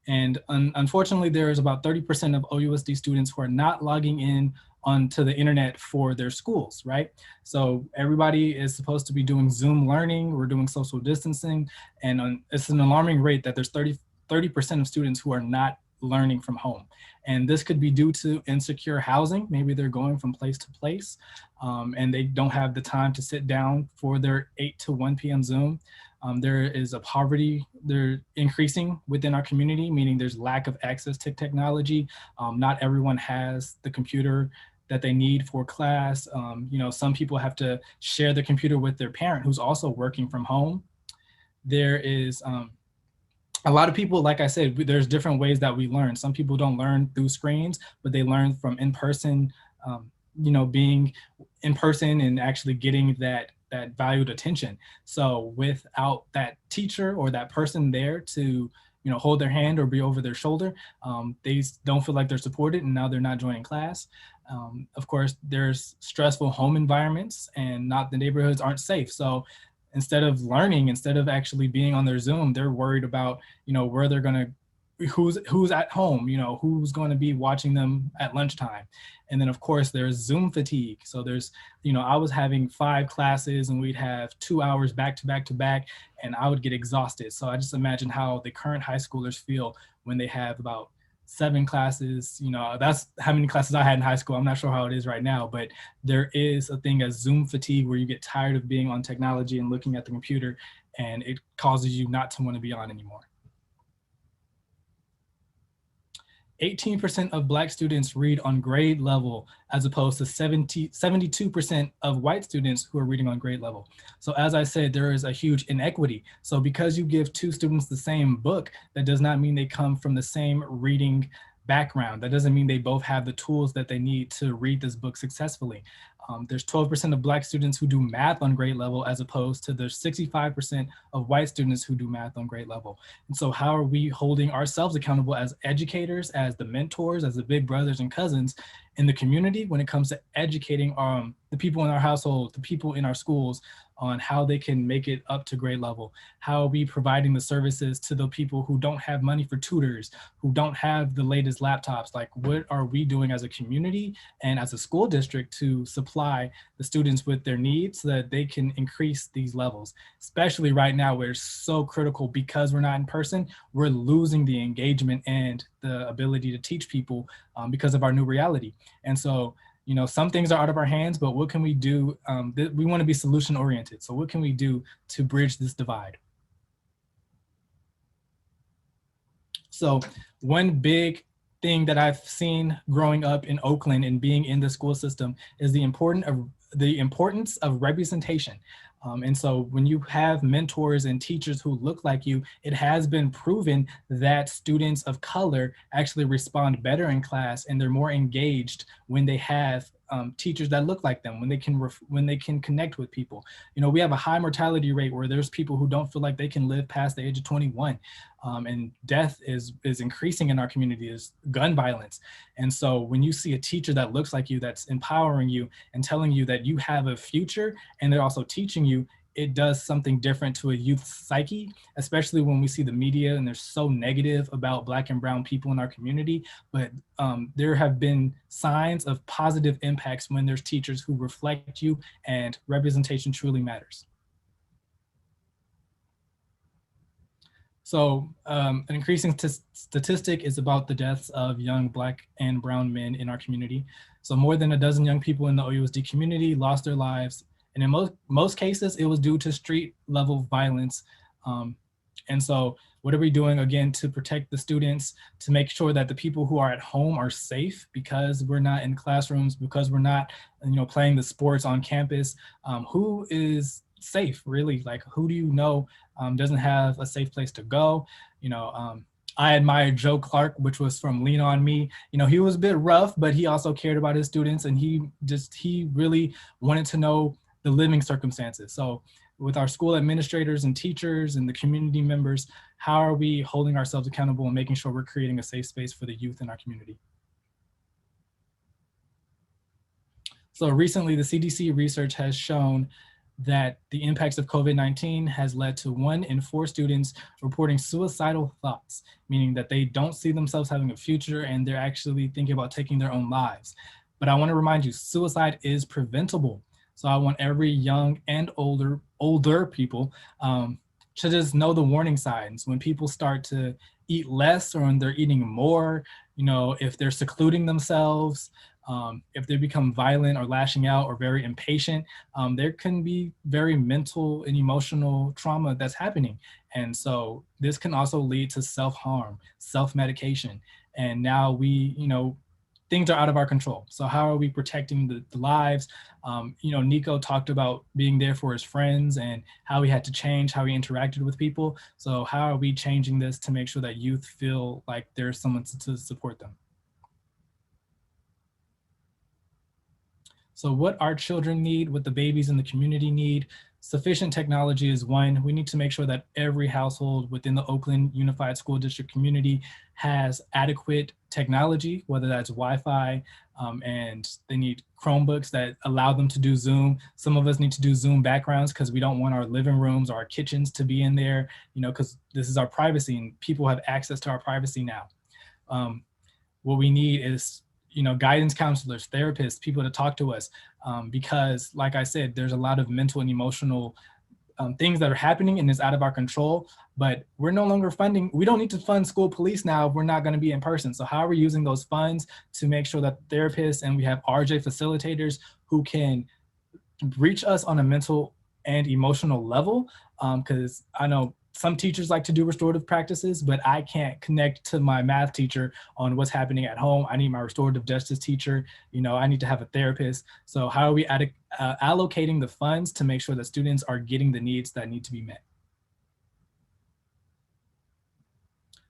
And unfortunately, there is about 30% of OUSD students who are not logging in onto the internet for their schools, right? So everybody is supposed to be doing Zoom learning, we're doing social distancing, and it's an alarming rate that there's 30% of students who are not learning from home. And this could be due to insecure housing. Maybe they're going from place to place and they don't have the time to sit down for their 8 to 1 p.m. Zoom. There is a poverty, they're increasing within our community, meaning there's lack of access to technology. Not everyone has the computer that they need for class. You know, some people have to share the computer with their parent who's also working from home. There is a lot of people, like I said, there's different ways that we learn. Some people don't learn through screens, but they learn from in-person, you know, being in person and actually getting that valued attention. So without that teacher or that person there to, you know, hold their hand or be over their shoulder, they don't feel like they're supported, and now they're not joining class. Of course, there's stressful home environments, and the neighborhoods aren't safe. So instead of learning, instead of actually being on their Zoom, they're worried about, you know, where they're gonna, who's at home, you know, who's going to be watching them at lunchtime. And then of course there's Zoom fatigue. So there's, you know, I was having 5 classes and we'd have 2 hours back to back to back, and I would get exhausted. So I just imagine how the current high schoolers feel when they have about 7 classes. You know, that's how many classes I had in high school. I'm not sure how it is right now, but there is a thing as Zoom fatigue where you get tired of being on technology and looking at the computer, and it causes you not to want to be on anymore. 18% of Black students read on grade level, as opposed to 72% of white students who are reading on grade level. So as I said, there is a huge inequity. So because you give 2 students the same book, that does not mean they come from the same reading background. That doesn't mean they both have the tools that they need to read this book successfully. There's 12% of Black students who do math on grade level, as opposed to the 65% of white students who do math on grade level. And so how are we holding ourselves accountable as educators, as the mentors, as the big brothers and cousins in the community when it comes to educating the people in our household, the people in our schools, on how they can make it up to grade level? How are we providing the services to the people who don't have money for tutors, who don't have the latest laptops? Like, what are we doing as a community and as a school district to supply the students with their needs so that they can increase these levels? Especially right now where it's so critical, because we're not in person, we're losing the engagement and the ability to teach people because of our new reality. And so, you know, some things are out of our hands, but what can we do? We want to be solution oriented. So what can we do to bridge this divide? So one big thing that I've seen growing up in Oakland and being in the school system is the importance of representation. And so when you have mentors and teachers who look like you, it has been proven that students of color actually respond better in class, and they're more engaged when they have teachers that look like them, when they can connect with people. You know, we have a high mortality rate where there's people who don't feel like they can live past the age of 21. And death is increasing in our community, is gun violence. And so when you see a teacher that looks like you, that's empowering you and telling you that you have a future, and they're also teaching you, it does something different to a youth's psyche, especially when we see the media and they're so negative about Black and brown people in our community. But there have been signs of positive impacts when there's teachers who reflect you, and representation truly matters. So an increasing statistic is about the deaths of young Black and brown men in our community. So more than a dozen young people in the OUSD community lost their lives. And in most cases, it was due to street level violence. And so what are we doing, again, to protect the students, to make sure that the people who are at home are safe, because we're not in classrooms, because we're not, you know, playing the sports on campus? Who is safe, really? Like, who do you know doesn't have a safe place to go? You know, I admired Joe Clark, which was from Lean On Me. You know, he was a bit rough, but he also cared about his students, and he really wanted to know the living circumstances. So with our school administrators and teachers and the community members, how are we holding ourselves accountable and making sure we're creating a safe space for the youth in our community? So recently, the CDC research has shown that the impacts of COVID-19 has led to 1 in 4 students reporting suicidal thoughts, meaning that they don't see themselves having a future and they're actually thinking about taking their own lives. But I want to remind you, suicide is preventable. So I want every young and older people to just know the warning signs. When people start to eat less or when they're eating more, if they're secluding themselves, if they become violent or lashing out or very impatient, there can be very mental and emotional trauma that's happening. And so this can also lead to self-harm, self-medication. And now things are out of our control. So how are we protecting the lives? Nico talked about being there for his friends and how he had to change how he interacted with people. So how are we changing this to make sure that youth feel like there's someone to support them? So what our children need, what the babies in the community need, sufficient technology is one. We need to make sure that every household within the Oakland Unified School District community has adequate technology, whether that's Wi-Fi, and they need Chromebooks that allow them to do Zoom. Some of us need to do Zoom backgrounds because we don't want our living rooms or our kitchens to be in there, because this is our privacy and people have access to our privacy now. What we need is guidance counselors, therapists, people to talk to us, because like I said, there's a lot of mental and emotional things that are happening and it's out of our control, but we're no longer we don't need to fund school police now if we're not gonna be in person. So how are we using those funds to make sure that therapists and we have RJ facilitators who can reach us on a mental and emotional level? Because I know some teachers like to do restorative practices, but I can't connect to my math teacher on what's happening at home. I need my restorative justice teacher. I need to have a therapist. So how are we allocating the funds to make sure that students are getting the needs that need to be met?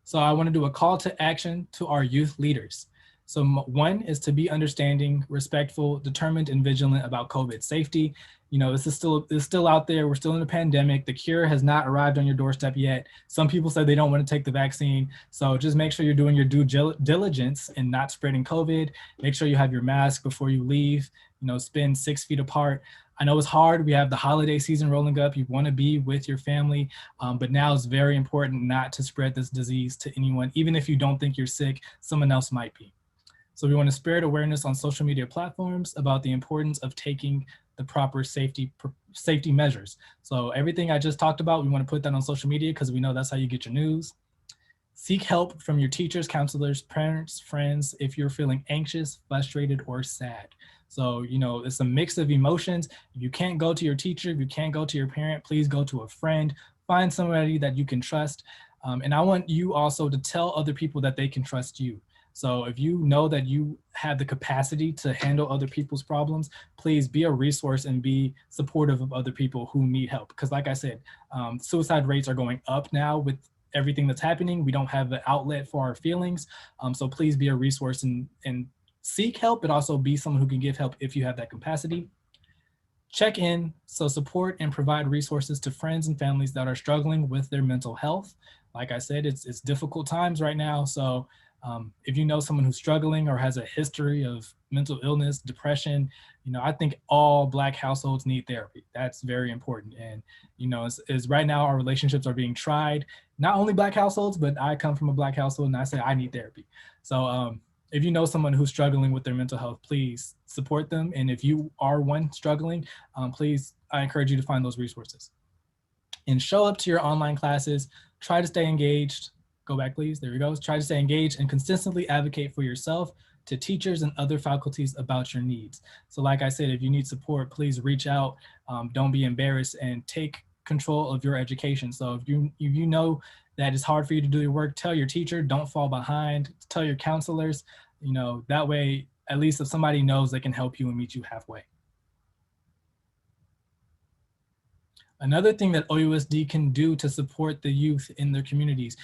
So I want to do a call to action to our youth leaders. So 1 is to be understanding, respectful, determined, and vigilant about COVID safety. This is still out there. We're still in a pandemic. The cure has not arrived on your doorstep yet. Some people say they don't want to take the vaccine. So just make sure you're doing your due diligence and not spreading COVID. Make sure you have your mask before you leave. Spend 6 feet apart. I know it's hard. We have the holiday season rolling up. You want to be with your family, but now it's very important not to spread this disease to anyone. Even if you don't think you're sick, someone else might be. So we want to spread awareness on social media platforms about the importance of taking the proper safety measures. So everything I just talked about, we want to put that on social media because we know that's how you get your news. Seek help from your teachers, counselors, parents, friends, if you're feeling anxious, frustrated, or sad. So, it's a mix of emotions. If you can't go to your teacher, if you can't go to your parent, please go to a friend, find somebody that you can trust. And I want you also to tell other people that they can trust you. So if you know that you have the capacity to handle other people's problems, please be a resource and be supportive of other people who need help. Because like I said, suicide rates are going up now with everything that's happening. We don't have an outlet for our feelings. So please be a resource and seek help, but also be someone who can give help if you have that capacity. Check in, so support and provide resources to friends and families that are struggling with their mental health. Like I said, it's difficult times right now. So if you know someone who's struggling or has a history of mental illness, depression, I think all Black households need therapy. That's very important. And, as right now our relationships are being tried, not only Black households, but I come from a Black household and I say I need therapy. So if you know someone who's struggling with their mental health, please support them. And if you are one struggling, please, I encourage you to find those resources. And show up to your online classes, try to stay engaged. Go back, please. There we go. Try to stay engaged and consistently advocate for yourself to teachers and other faculties about your needs. So like I said, if you need support, please reach out. Don't be embarrassed and take control of your education. So if you know that it's hard for you to do your work, tell your teacher, don't fall behind, tell your counselors, that way, at least if somebody knows, they can help you and meet you halfway. Another thing that OUSD can do to support the youth in their communities,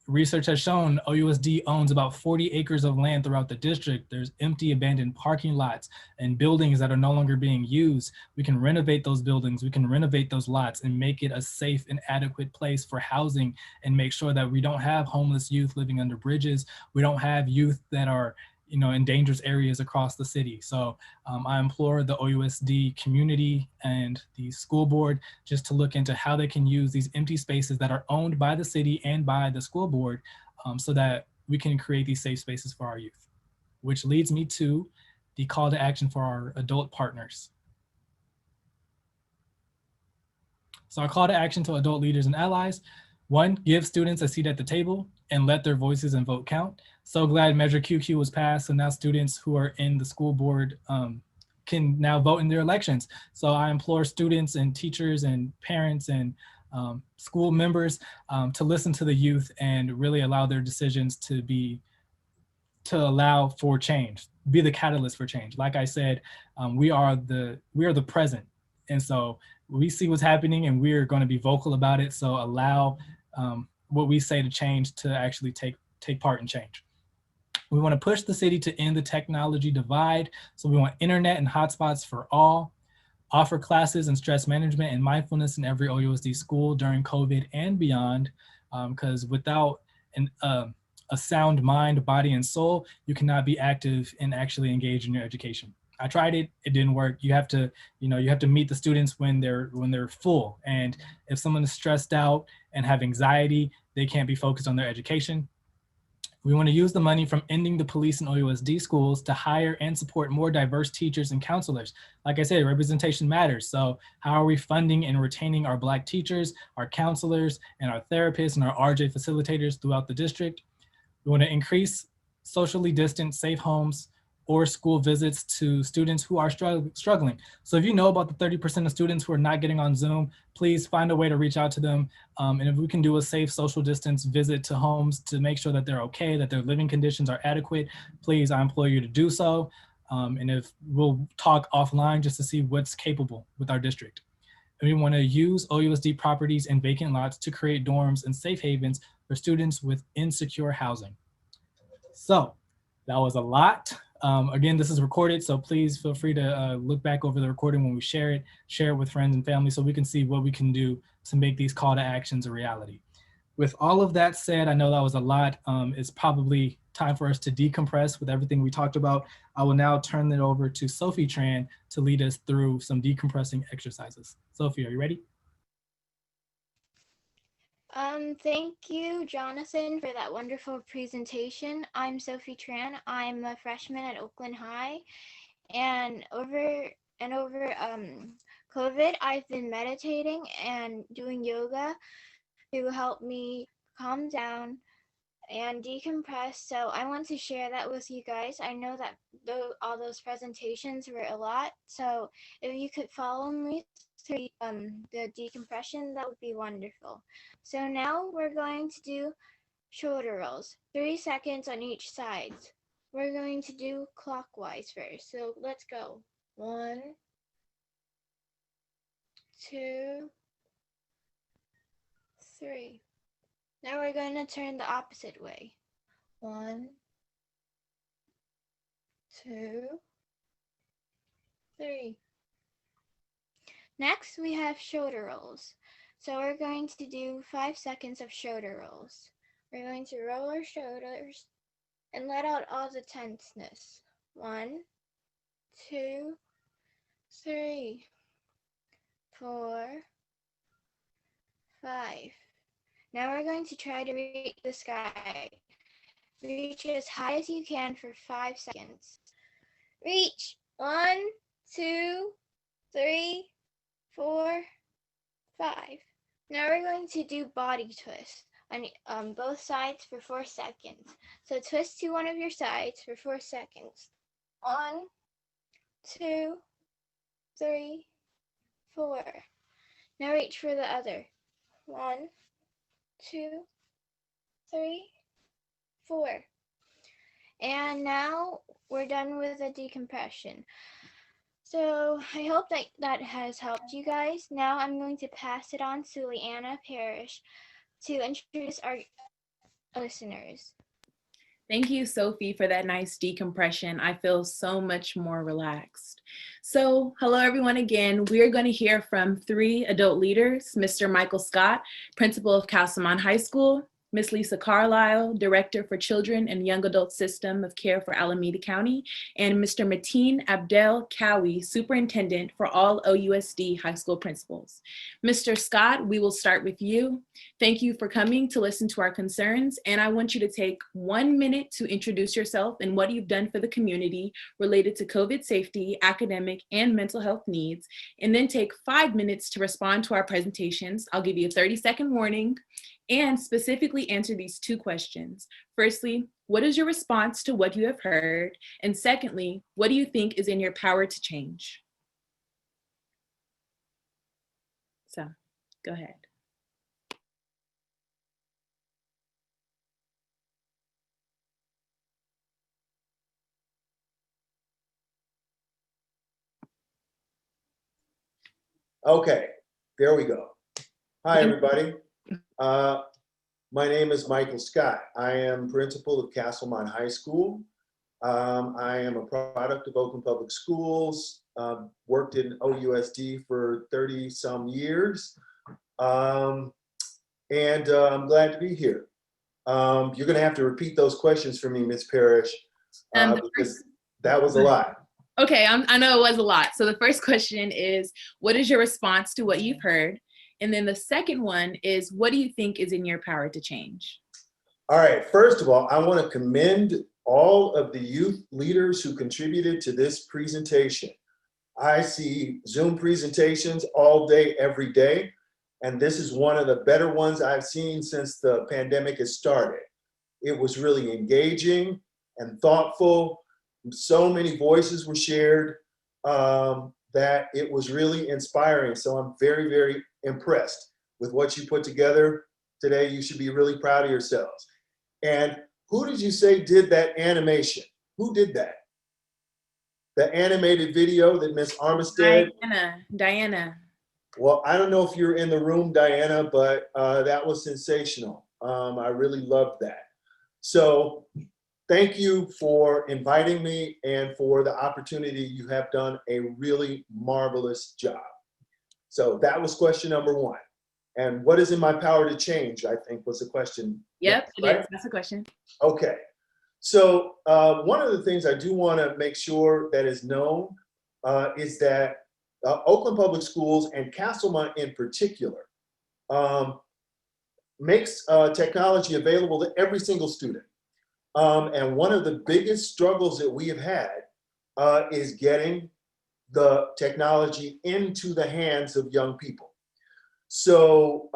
research has shown OUSD owns about 40 acres of land throughout the district. There's empty abandoned parking lots and buildings that are no longer being used. We can renovate those buildings, we can renovate those lots and make it a safe and adequate place for housing and make sure that we don't have homeless youth living under bridges. We don't have youth that are in dangerous areas across the city. So I implore the OUSD community and the school board just to look into how they can use these empty spaces that are owned by the city and by the school board so that we can create these safe spaces for our youth. Which leads me to the call to action for our adult partners. So our call to action to adult leaders and allies: 1, give students a seat at the table and let their voices and vote count. So glad Measure QQ was passed, so now students who are in the school board can now vote in their elections. So I implore students and teachers and parents and school members to listen to the youth and really allow their decisions to allow for change, be the catalyst for change. Like I said, we are the present. And so we see what's happening and we're going to be vocal about it. So allow what we say to change to actually take part in change. We want to push the city to end the technology divide. So we want internet and hotspots for all, offer classes in stress management and mindfulness in every OUSD school during COVID and beyond, because without a sound mind, body, and soul, you cannot be active and actually engage in your education. I tried it, it didn't work. You have to meet the students when they're full. And if someone is stressed out and have anxiety, they can't be focused on their education. We want to use the money from ending the police in OUSD schools to hire and support more diverse teachers and counselors. Like I said, representation matters. So how are we funding and retaining our Black teachers, our counselors, and our therapists and our RJ facilitators throughout the district? We want to increase socially distant safe homes or school visits to students who are struggling. So if you know about the 30% of students who are not getting on Zoom, please find a way to reach out to them. And if we can do a safe social distance visit to homes to make sure that they're okay, that their living conditions are adequate, please, I implore you to do so. And if we'll talk offline just to see what's capable with our district. And we want to use OUSD properties and vacant lots to create dorms and safe havens for students with insecure housing. So that was a lot. Again, this is recorded, so please feel free to look back over the recording when we share it with friends and family so we can see what we can do to make these call to actions a reality. With all of that said, I know that was a lot. It's probably time for us to decompress with everything we talked about. I will now turn it over to Sophie Tran to lead us through some decompressing exercises. Sophie, are you ready? Thank you, Jonathan, for that wonderful presentation. I'm Sophie Tran. I'm a freshman at Oakland High, and over COVID, I've been meditating and doing yoga to help me calm down and decompress. So I want to share that with you guys. I know that all those presentations were a lot, so if you could follow me through the decompression, that would be wonderful. So now we're going to do shoulder rolls, 3 seconds on each side. We're going to do clockwise first. So let's go. 1, 2, 3. Now we're going to turn the opposite way. 1, 2, 3. Next, we have shoulder rolls. So we're going to do 5 seconds of shoulder rolls. We're going to roll our shoulders and let out all the tenseness. 1, 2, 3, 4, 5. Now we're going to try to reach the sky. Reach as high as you can for 5 seconds. Reach. 1, 2, 3, 4, 5. Now we're going to do body twist on both sides for 4 seconds. So twist to one of your sides for 4 seconds. 1, 2, 3, 4. Now reach for the other. 1, 2, 3, 4. And now we're done with the decompression. So I hope that has helped you guys. Now I'm going to pass it on to Liana, Parish, to introduce our listeners. Thank you, Sophie, for that nice decompression. I feel so much more relaxed. So hello, everyone again. We are going to hear from 3 adult leaders, Mr. Michael Scott, principal of Castlemont High School, Ms. Lisa Carlisle, Director for Children and Young Adult System of Care for Alameda County, and Mr. Mateen Abdel Kawi, Superintendent for all OUSD high school principals. Mr. Scott, we will start with you. Thank you for coming to listen to our concerns, and I want you to take 1 minute to introduce yourself and what you've done for the community related to COVID safety, academic, and mental health needs, and then take 5 minutes to respond to our presentations. I'll give you a 30-second warning, and specifically answer these 2 questions. Firstly, what is your response to what you have heard? And secondly, what do you think is in your power to change? So, go ahead. Okay, there we go. Hi, everybody. My name is Michael Scott. I am principal of Castlemont High School. I am a product of Oakland Public Schools, worked in OUSD for 30 some years. I'm glad to be here. You're gonna have to repeat those questions for me, Ms. Parish, because that was a lot. Okay, I know it was a lot. So the first question is, what is your response to what you've heard? And then the second one is, what do you think is in your power to change? All right, first of all, I want to commend all of the youth leaders who contributed to this presentation. I see Zoom presentations all day, every day, and this is one of the better ones I've seen since the pandemic has started. It was really engaging and thoughtful. So many voices were shared that it was really inspiring. So I'm very, very impressed with what you put together today. You should be really proud of yourselves. And who did you say did that animation? Who did that? The animated video that Miss Armstead? Diana. Well, I don't know if you're in the room, Diana, but that was sensational. I really loved that. So thank you for inviting me and for the opportunity. You have done a really marvelous job. So that was question number 1. And what is in my power to change, I think was the question. Yep, right? it is. That's a question. Okay. So one of the things I do want to make sure that is known is that Oakland Public Schools and Castlemont in particular makes technology available to every single student. And one of the biggest struggles that we have had is getting the technology into the hands of young people. So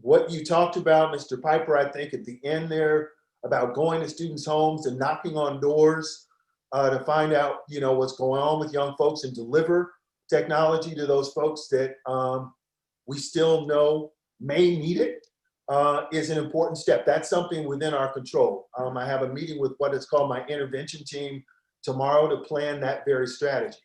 what you talked about, Mr. Piper, I think at the end there, about going to students' homes and knocking on doors to find out, you know, what's going on with young folks and deliver technology to those folks that we still know may need it, is an important step. That's something within our control. I have a meeting with what is called my intervention team tomorrow to plan that very strategy,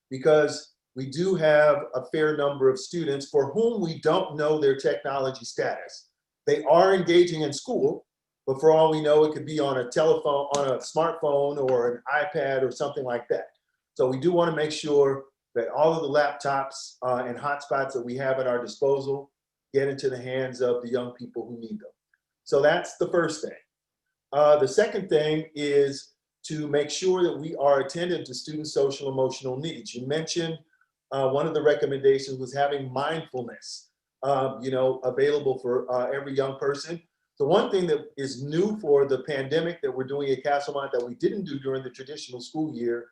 because we do have a fair number of students for whom we don't know their technology status. They are engaging in school, but for all we know, it could be on a telephone, on a smartphone or an iPad or something like that. So we do want to make sure that all of the laptops and hotspots that we have at our disposal get into the hands of the young people who need them. So that's the first thing. The second thing is to make sure that we are attentive to students' social emotional needs. You mentioned one of the recommendations was having mindfulness, you know, available for every young person. The one thing that is new for the pandemic that we're doing at Castlemont that we didn't do during the traditional school year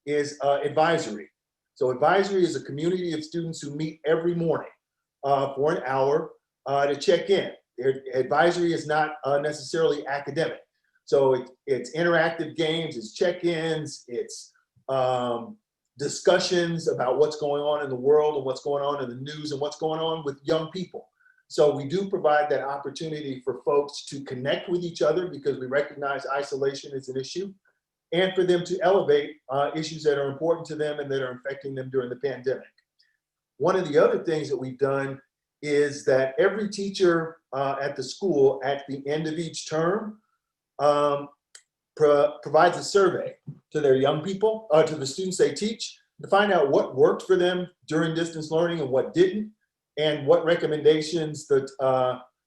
is advisory. So advisory is a community of students who meet every morning for an hour to check in. Advisory is not necessarily academic. So it's interactive games, it's check-ins, it's discussions about what's going on in the world and what's going on in the news and what's going on with young people. So we do provide that opportunity for folks to connect with each other because we recognize isolation is an issue, and for them to elevate issues that are important to them and that are affecting them during the pandemic. One of the other things that we've done is that every teacher at the school at the end of each term provides a survey to their young people, to the students they teach, to find out what worked for them during distance learning and what didn't, and what recommendations that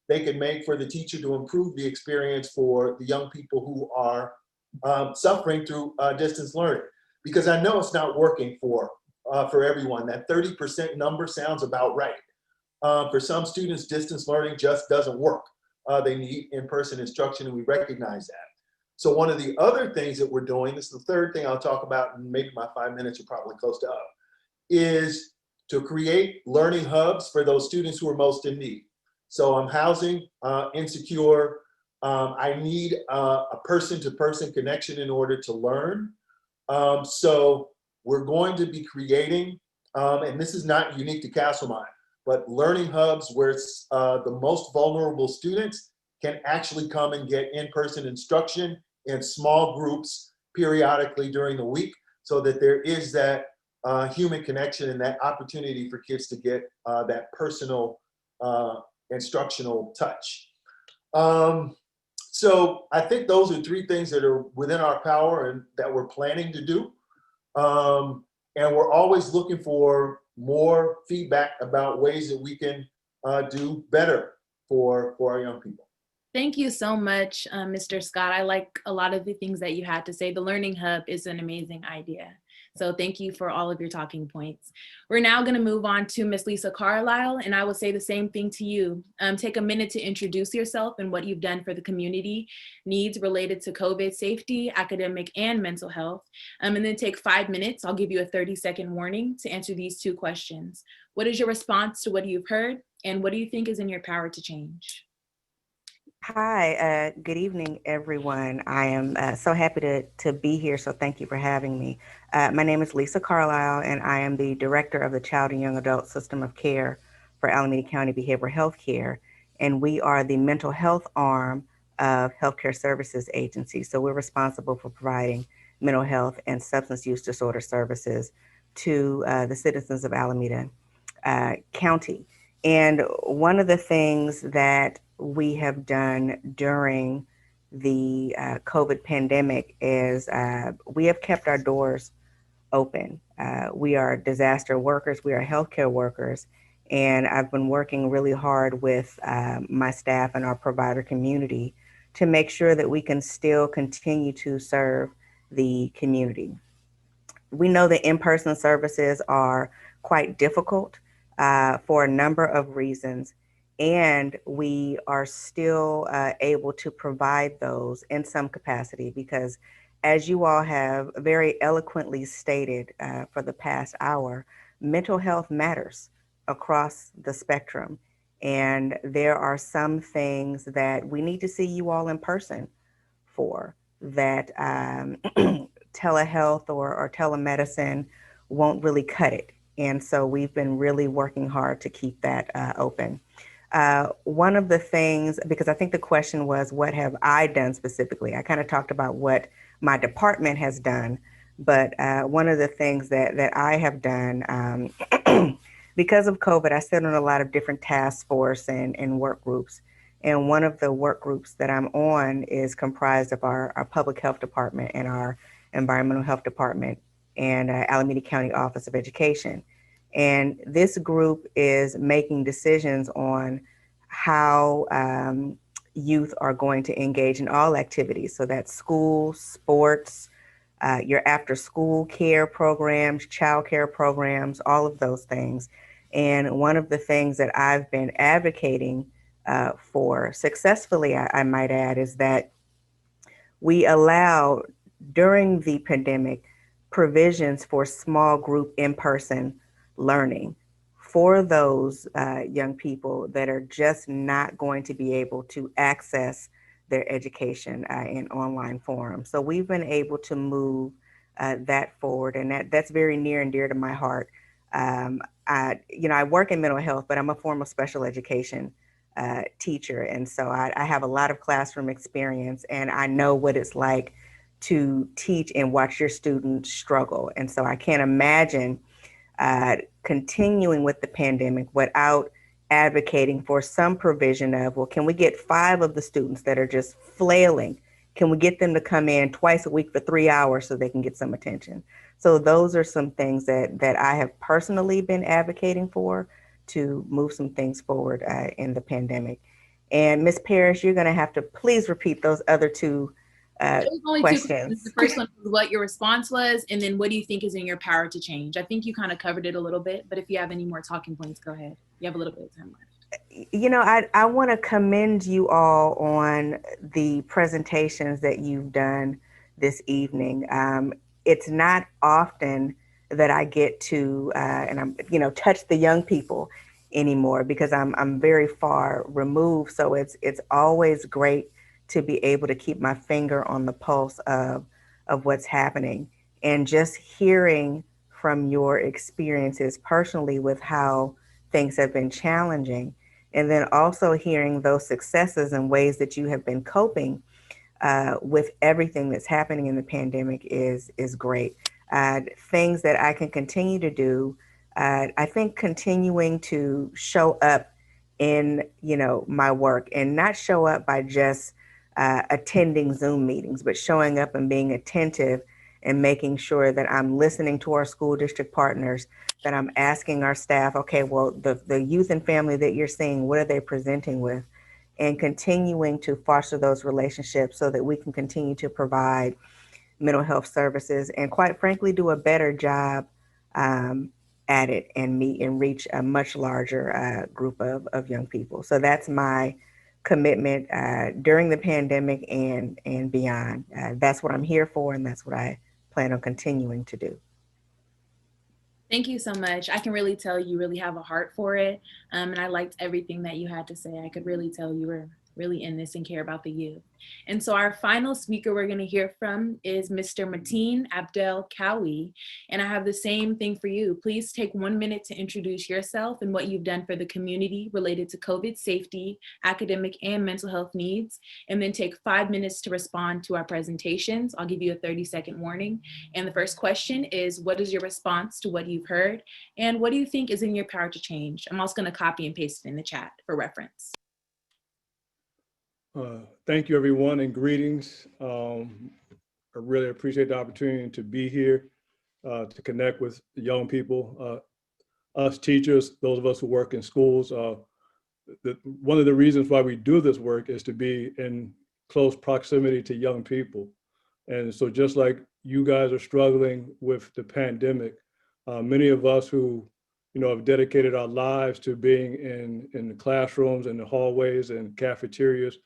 they can make for the teacher to improve the experience for the young people who are suffering through distance learning. Because I know it's not working for everyone. That 30% number sounds about right. For some students, distance learning just doesn't work. They need in-person instruction, and we recognize that. So one of the other things that we're doing, this is the third thing I'll talk about, and maybe my 5 minutes are probably close to up, is to create learning hubs for those students who are most in need. So I'm housing insecure. I need a person-to-person connection in order to learn. So we're going to be creating, and this is not unique to Castlemont, but learning hubs where the most vulnerable students can actually come and get in-person instruction in small groups periodically during the week, so that there is that human connection and that opportunity for kids to get that personal instructional touch. So I think those are three things that are within our power and that we're planning to do. And we're always looking for more feedback about ways that we can do better for our young people. Thank you so much, Mr. Scott. I like a lot of the things that you had to say. The Learning Hub is an amazing idea. So thank you for all of your talking points. We're now going to move on to Miss Lisa Carlisle, and I will say the same thing to you. Take a minute to introduce yourself and what you've done for the community, needs related to COVID safety, academic and mental health. And then take 5 minutes. I'll give you a 30-second warning to answer these two questions. What is your response to what you've heard? And what do you think is in your power to change? Hi, good evening, everyone. I am so happy to be here, so thank you for having me. My name is Lisa Carlisle, and I am the Director of the Child and Young Adult System of Care for Alameda County Behavioral Health Care, and we are the mental health arm of Healthcare Services Agency. So we're responsible for providing mental health and substance use disorder services to the citizens of Alameda County. And one of the things that we have done during the COVID pandemic is we have kept our doors open. We are disaster workers, we are healthcare workers, and I've been working really hard with my staff and our provider community to make sure that we can still continue to serve the community. We know that in-person services are quite difficult for a number of reasons, and we are still able to provide those in some capacity because, as you all have very eloquently stated for the past hour, mental health matters across the spectrum. And there are some things that we need to see you all in person for that telehealth or telemedicine won't really cut it. And so we've been really working hard to keep that open. One of the things, because I think the question was, what have I done specifically? I kind of talked about what my department has done, but one of the things that I have done, because of COVID, I sit on a lot of different task force and work groups. And one of the work groups that I'm on is comprised of our public health department and our environmental health department and Alameda County Office of Education. And this group is making decisions on how youth are going to engage in all activities. So that's school, sports, your after school care programs, child care programs, all of those things. And one of the things that I've been advocating for successfully, I might add, is that we allow during the pandemic provisions for small group in-person learning for those young people that are just not going to be able to access their education in online forums. So we've been able to move that forward, and that's very near and dear to my heart. I work in mental health, but I'm a former special education teacher, and so I have a lot of classroom experience, and I know what it's like to teach and watch your students struggle. And so I can't imagine continuing with the pandemic without advocating for some provision of, well, can we get 5 of the students that are just flailing? Can we get them to come in twice a week for 3 hours so they can get some attention? So those are some things that I have personally been advocating for to move some things forward in the pandemic. And Ms. Parish, you're going to have to please repeat those other two It was only two questions. questions. The first one was what your response was, and then what do you think is in your power to change? I think you kind of covered it a little bit, but if you have any more talking points, go ahead. You have a little bit of time left. You know, I want to commend you all on the presentations that you've done this evening. It's not often that I get to, and I'm, you know, touch the young people anymore because I'm very far removed. So it's always great to be able to keep my finger on the pulse of what's happening, and just hearing from your experiences personally with how things have been challenging, and then also hearing those successes and ways that you have been coping with everything that's happening in the pandemic is great. Things that I can continue to do. I think continuing to show up in, you know, my work, and not show up by just attending Zoom meetings, but showing up and being attentive and making sure that I'm listening to our school district partners, that I'm asking our staff, okay, well, the youth and family that you're seeing, what are they presenting with? And continuing to foster those relationships so that we can continue to provide mental health services and, quite frankly, do a better job at it and meet and reach a much larger group of young people. So that's my commitment during the pandemic and beyond. That's what I'm here for, and that's what I plan on continuing to do. Thank you so much. I can really tell you really have a heart for it. And I liked everything that you had to say. I could really tell you were really in this and care about the youth. And so our final speaker we're going to hear from is Mr. Mateen Abdel Kawi. And I have the same thing for you. Please take 1 minute to introduce yourself and what you've done for the community related to COVID safety, academic and mental health needs, and then take 5 minutes to respond to our presentations. I'll give you a 30-second warning. And the first question is, what is your response to what you've heard? And what do you think is in your power to change? I'm also going to copy and paste it in the chat for reference. Thank you, everyone, and greetings. I really appreciate the opportunity to be here to connect with young people, us teachers, those of us who work in schools. One of the reasons why we do this work is to be in close proximity to young people. And so just like you guys are struggling with the pandemic, many of us who have dedicated our lives to being in the classrooms and the hallways and cafeterias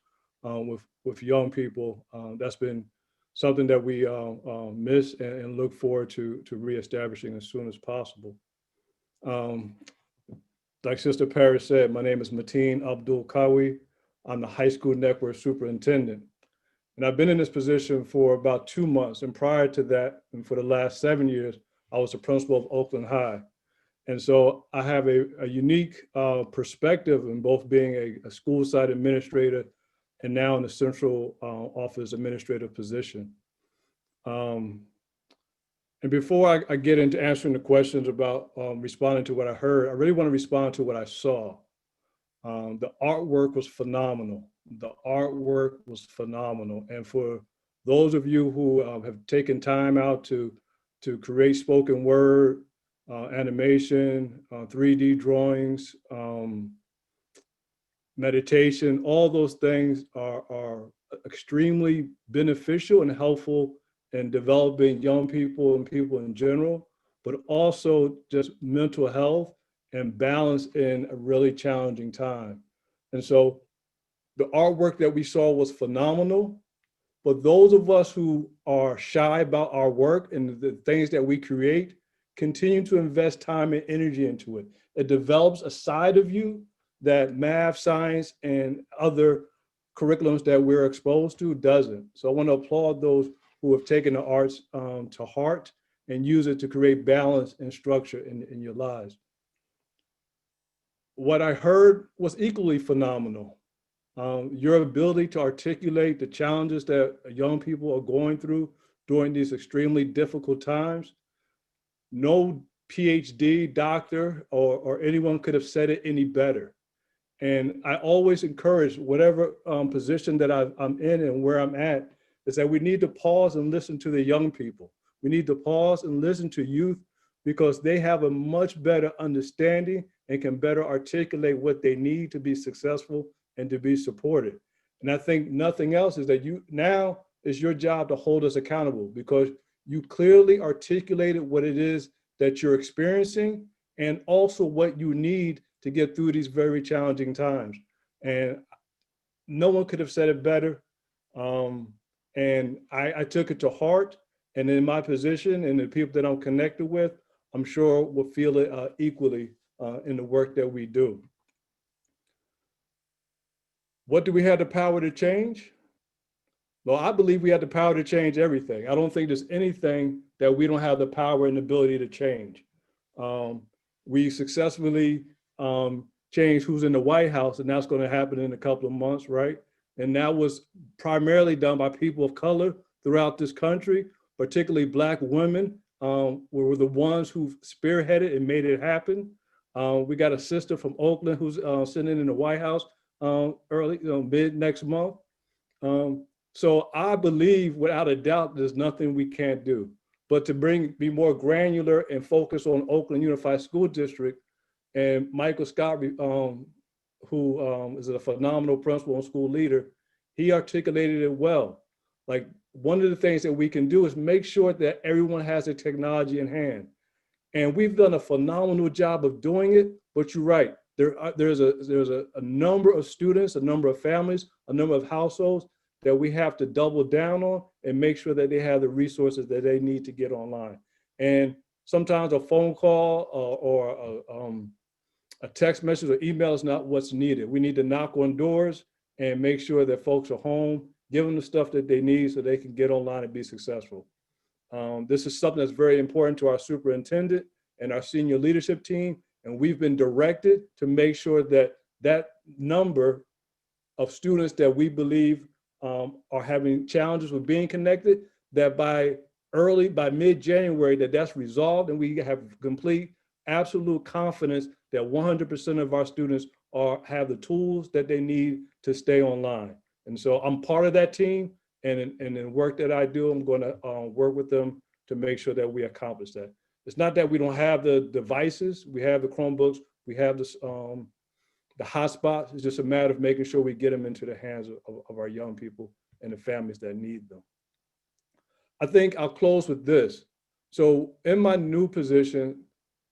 with young people, that's been something that we miss and look forward to reestablishing as soon as possible. Like Sister Parish said, my name is Mateen Abdel Kawi. I'm the high school network superintendent. And I've been in this position for about 2 months. And prior to that, and for the last 7 years, I was the principal of Oakland High. And so I have a unique perspective in both being a school site administrator and now in the central office administrative position. And before I get into answering the questions about responding to what I heard, I really want to respond to what I saw. The artwork was phenomenal. The artwork was phenomenal. And for those of you who have taken time out to create spoken word, animation, 3D drawings, meditation, all those things are extremely beneficial and helpful in developing young people and people in general, but also just mental health and balance in a really challenging time. And so the artwork that we saw was phenomenal, but those of us who are shy about our work and the things that we create, continue to invest time and energy into it. It develops a side of you that math, science, and other curriculums that we're exposed to doesn't. So I want to applaud those who have taken the arts to heart and use it to create balance and structure in your lives. What I heard was equally phenomenal. Your ability to articulate the challenges that young people are going through during these extremely difficult times. No PhD, doctor, or anyone could have said it any better. And I always encourage whatever position that I'm in and where I'm at, is that we need to pause and listen to the young people. We need to pause and listen to youth because they have a much better understanding and can better articulate what they need to be successful and to be supported. And I think nothing else is that now it's your job to hold us accountable, because you clearly articulated what it is that you're experiencing and also what you need to get through these very challenging times. And no one could have said it better. And I took it to heart, and in my position and the people that I'm connected with, I'm sure will feel it equally in the work that we do. What do we have the power to change? Well, I believe we have the power to change everything. I don't think there's anything that we don't have the power and ability to change. We successfully changed who's in the White House, and that's going to happen in a couple of months, right? And that was primarily done by people of color throughout this country, particularly Black women were the ones who spearheaded and made it happen. We got a sister from Oakland who's sitting in the White House mid next month. So I believe without a doubt, there's nothing we can't do. But to be more granular and focus on Oakland Unified School District, and Michael Scott, who is a phenomenal principal and school leader, he articulated it well. Like, one of the things that we can do is make sure that everyone has the technology in hand. And we've done a phenomenal job of doing it, but you're right. There's a number of students, a number of families, a number of households that we have to double down on and make sure that they have the resources that they need to get online. And sometimes a phone call or a text message or email is not what's needed. We need to knock on doors and make sure that folks are home, give them the stuff that they need so they can get online and be successful. This is something that's very important to our superintendent and our senior leadership team. And we've been directed to make sure that that number of students that we believe are having challenges with being connected, that by mid-January, that's resolved, and we have complete, absolute confidence that 100% of our students have the tools that they need to stay online. And so I'm part of that team, and in the work that I do, I'm going to work with them to make sure that we accomplish that. It's not that we don't have the devices. We have the Chromebooks, we have the hotspots. It's just a matter of making sure we get them into the hands of our young people and the families that need them. I think I'll close with this. So in my new position,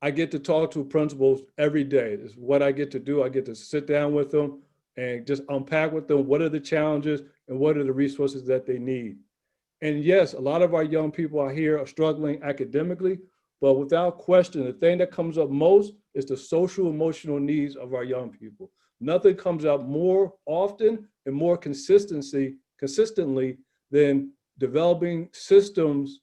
I get to talk to principals every day. It's what I get to do. I get to sit down with them and just unpack with them what are the challenges and what are the resources that they need. And yes, a lot of our young people out here are struggling academically, but without question, the thing that comes up most is the social emotional needs of our young people. Nothing comes up more often and more consistently than developing systems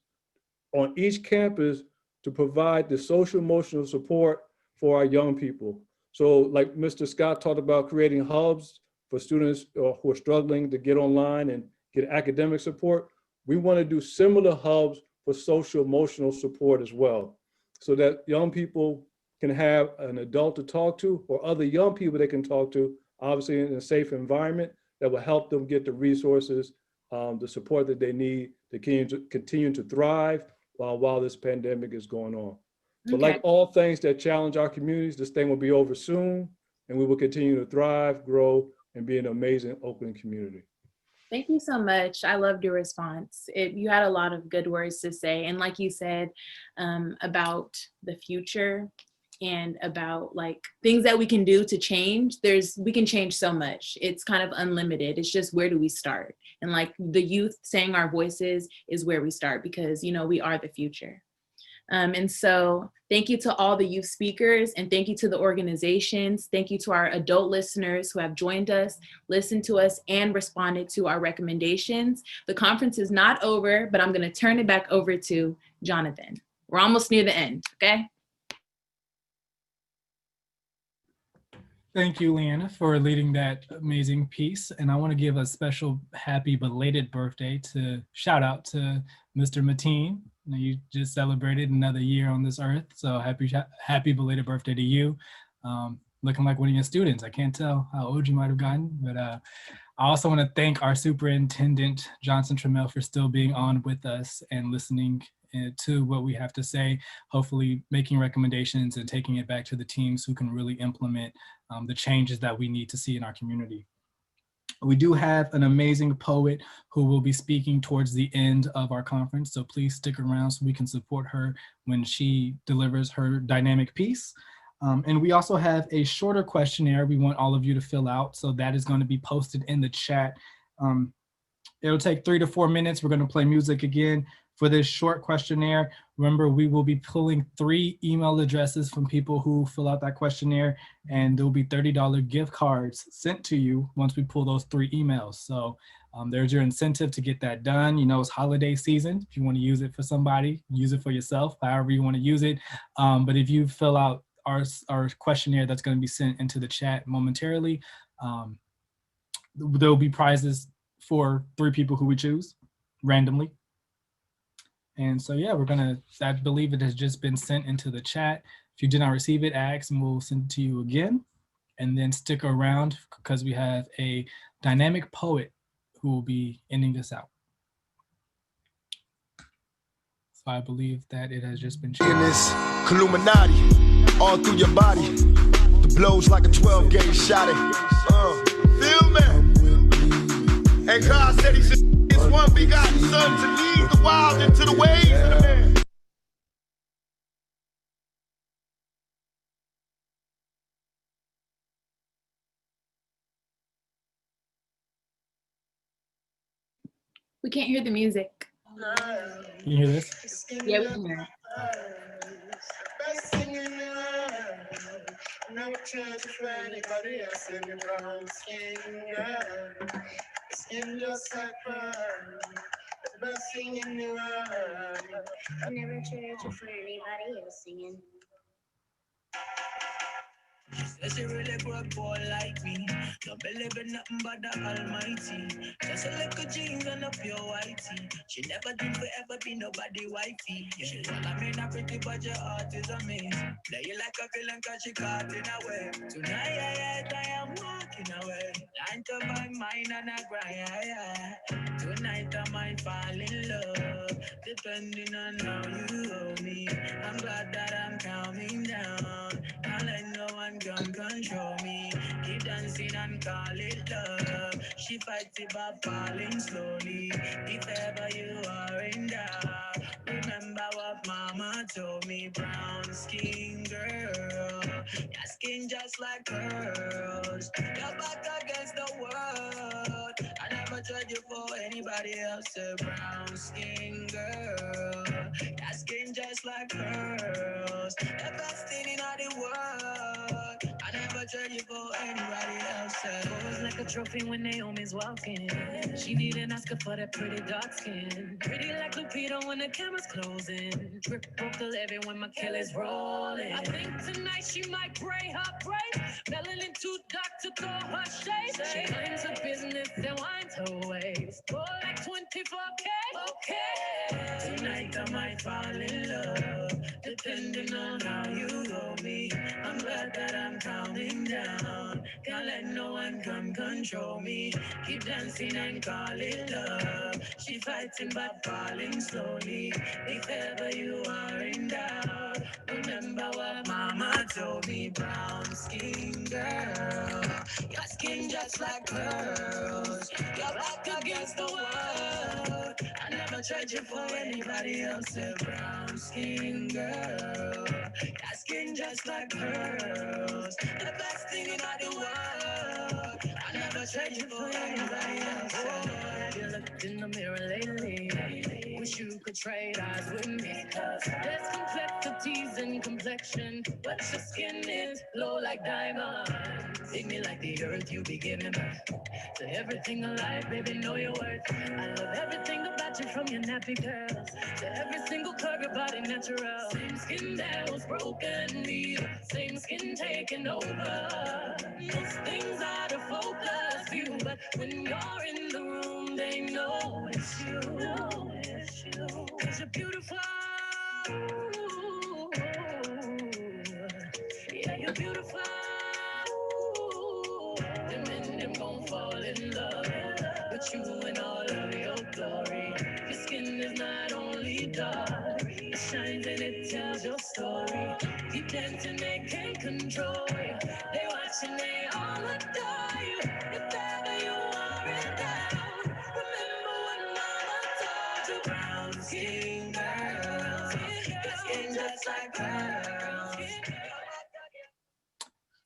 on each campus to provide the social emotional support for our young people. So like Mr. Scott talked about, creating hubs for students who are struggling to get online and get academic support, we want to do similar hubs for social emotional support as well, so that young people can have an adult to talk to or other young people they can talk to, obviously in a safe environment that will help them get the resources, the support that they need to continue to thrive while this pandemic is going on. But like all things that challenge our communities, this thing will be over soon, and we will continue to thrive, grow, and be an amazing Oakland community. Thank you so much. I loved your response. You had a lot of good words to say. And like you said, about the future and about like things that we can do to change, we can change so much. It's kind of unlimited. It's just, where do we start? And like the youth saying our voices is where we start, because, you know, we are the future. And so thank you to all the youth speakers, and thank you to the organizations. Thank you to our adult listeners who have joined us, listened to us, and responded to our recommendations. The conference is not over, but I'm going to turn it back over to Jonathan. We're almost near the end, okay? Thank you, Liana, for leading that amazing piece. And I want to give a special happy belated birthday shout out to Mr. Mateen. You just celebrated another year on this earth. So happy belated birthday to you. Looking like one of your students. I can't tell how old you might have gotten, but I also want to thank our superintendent, Johnson Trammell, for still being on with us and listening to what we have to say, hopefully making recommendations and taking it back to the teams who can really implement the changes that we need to see in our community. We do have an amazing poet who will be speaking towards the end of our conference, so please stick around so we can support her when she delivers her dynamic piece. And we also have a shorter questionnaire we want all of you to fill out, so that is going to be posted in the chat. It'll take 3 to 4 minutes. We're going to play music again for this short questionnaire. Remember, we will be pulling 3 email addresses from people who fill out that questionnaire, and there will be $30 gift cards sent to you once we pull those 3 emails. So there's your incentive to get that done. You know, it's holiday season. If you want to use it for somebody, use it for yourself, however you want to use it. But if you fill out our questionnaire that's going to be sent into the chat momentarily, there'll be prizes for 3 people who we choose randomly. And so, yeah, I believe it has just been sent into the chat. If you did not receive it, ask and we'll send it to you again. And then stick around because we have a dynamic poet who will be ending this out. So I believe that it has just been in this Illuminati all through your body. The blows like a 12-gauge shot it. Feel me? And God said he sent his one begotten son to lead the wild into the ways of the man. We can't hear the music. Can you hear this? Yeah, we can hear it. No chance for anybody else in the brown skin, girl. Skin just like pearl. The best thing in the world. I never church for anybody else singing. Says she really good boy like me. Don't believe in nothing but the Almighty. Just a little jeans and a pure whitey. She never dreamed to ever be nobody wifey. She told I mean a pretty but your heart is amazing. Play you like a villain cause she caught in a way. Tonight I am walking away. 9 to 5 mine and I grind. Tonight I might fall in love. Depending on how you hold me. I'm glad that I'm calming down. Can't let no one come control me. Keep dancing and call it love. She fights it by falling slowly. If ever you are in doubt, remember what mama told me. Brown skin girl, your skin just like pearls. Your back against the world. I never tried you for anybody else. A brown skin girl, your skin just like pearls. The best thing in all the world. I never trade you for anybody else. Pose like a trophy when Naomi's walking. She need an Oscar for that pretty dark skin. Pretty like Lupita when the camera's closing. Drip broke the levy when my killer's rolling. I think tonight she might break her braid. Melanin too dark to throw her shade. She claims her business and winds her waist. More like 24K. Okay. Tonight I might fall in love. Depending on how you hold me. I'm glad that I'm calming down. Can't let no one come control me. Keep dancing and call it love. She fighting but falling slowly. If ever you are in doubt, remember what mama told me. Brown skin girl, your skin just like pearls. Your back against the world. I never tried you for anybody else. A brown skin girl, your skin just like pearls. The best thing in all the world. I never tried you for anybody else. Oh, have you looked in the mirror lately? Wish you could trade eyes with me. Cause there's complexities in complexion, but your skin is glow like diamonds. Take me like the earth, you be giving birth to everything alive, baby, know your worth. I love everything about you, from your nappy curls to every single curve, your body natural. Same skin that was broken, me, same skin taking over. Most things out of focus, you, but when you're in the room, they know it's you. Cause you're beautiful. Yeah, you're beautiful. Them gon' fall in love with you in all of your glory. Your skin is not only dark, it shines and it tells your story. Keep dancing, they can't control you. They watch and they all adore you. If ever you are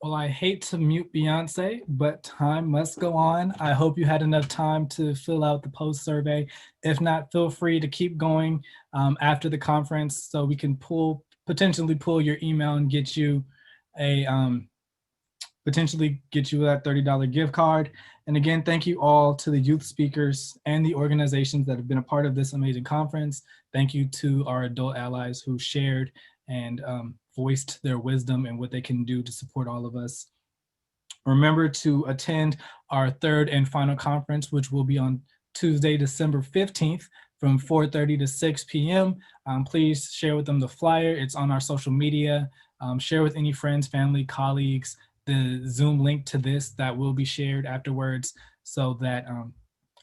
Well, I hate to mute Beyonce, but time must go on. I hope you had enough time to fill out the post survey. If not, feel free to keep going after the conference so we can potentially pull your email and get you a potentially get you that $30 gift card. And again, thank you all to the youth speakers and the organizations that have been a part of this amazing conference. Thank you to our adult allies who shared and voiced their wisdom and what they can do to support all of us. Remember to attend our third and final conference, which will be on Tuesday, December 15th from 4:30 to 6 p.m. Please share with them the flyer. It's on our social media. Share with any friends, family, colleagues, the Zoom link to this that will be shared afterwards so that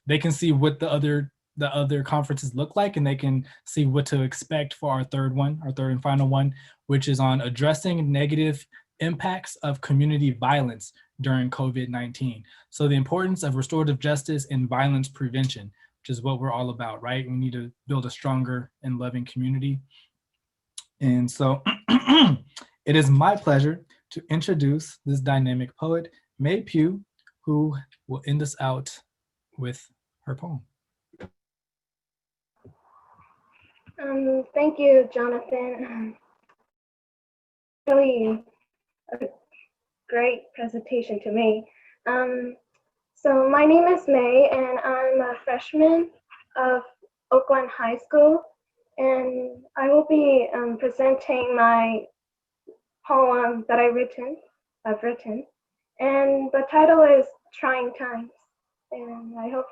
they can see what the other conferences look like, and they can see what to expect for our third and final one, which is on addressing negative impacts of community violence during COVID-19. So the importance of restorative justice and violence prevention, which is what we're all about, right? We need to build a stronger and loving community. And so it is my pleasure to introduce this dynamic poet, May Pugh, who will end us out with her poem. Thank you, Jonathan. Really a great presentation to me. So my name is May, and I'm a freshman of Oakland High School, and I will be presenting my poem that I've written, and the title is Trying Times, and I hope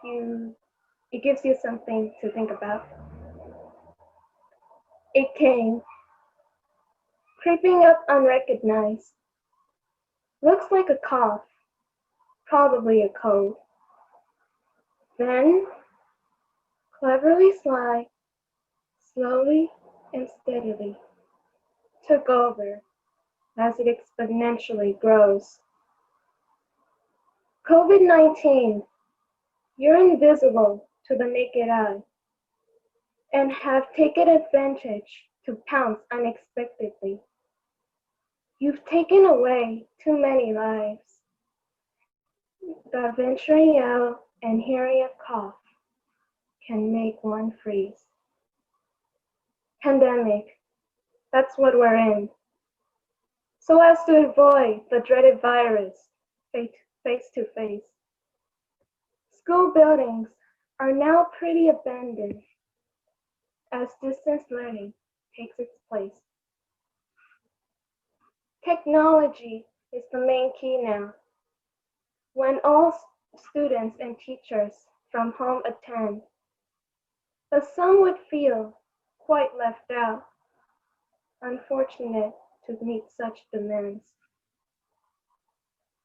it gives you something to think about. It came, creeping up unrecognized. Looks like a cough, probably a cold. Then, cleverly sly, slowly and steadily, took over as it exponentially grows. COVID-19, you're invisible to the naked eye and have taken advantage to pounce unexpectedly. You've taken away too many lives. The venturing out and hearing a cough can make one freeze. Pandemic, that's what we're in. So as to avoid the dreaded virus face to face. School buildings are now pretty abandoned as distance learning takes its place. Technology is the main key now. When all students and teachers from home attend, but some would feel quite left out, unfortunate to meet such demands.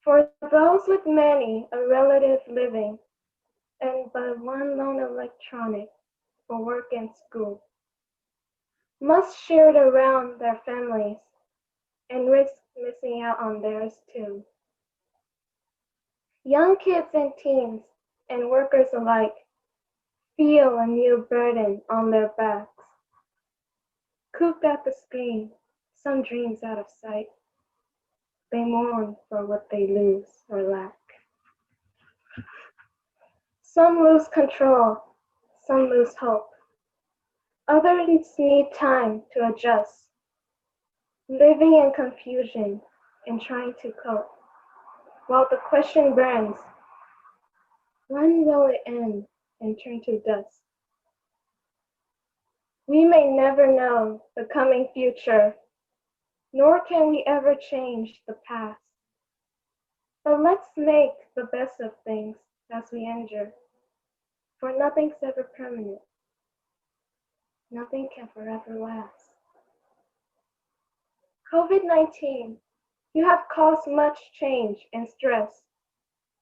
For those with many a relative living, and but one lone electronic for work and school, must share it around their families and risk missing out on theirs too. Young kids and teens and workers alike feel a new burden on their backs. Cooped at the screen, some dreams out of sight. They mourn for what they lose or lack. Some lose control, some lose hope. Others need time to adjust, living in confusion and trying to cope, while the question burns, when will it end and turn to dust? We may never know the coming future, nor can we ever change the past. But let's make the best of things as we endure, for nothing's ever permanent. Nothing can forever last. COVID-19, you have caused much change and stress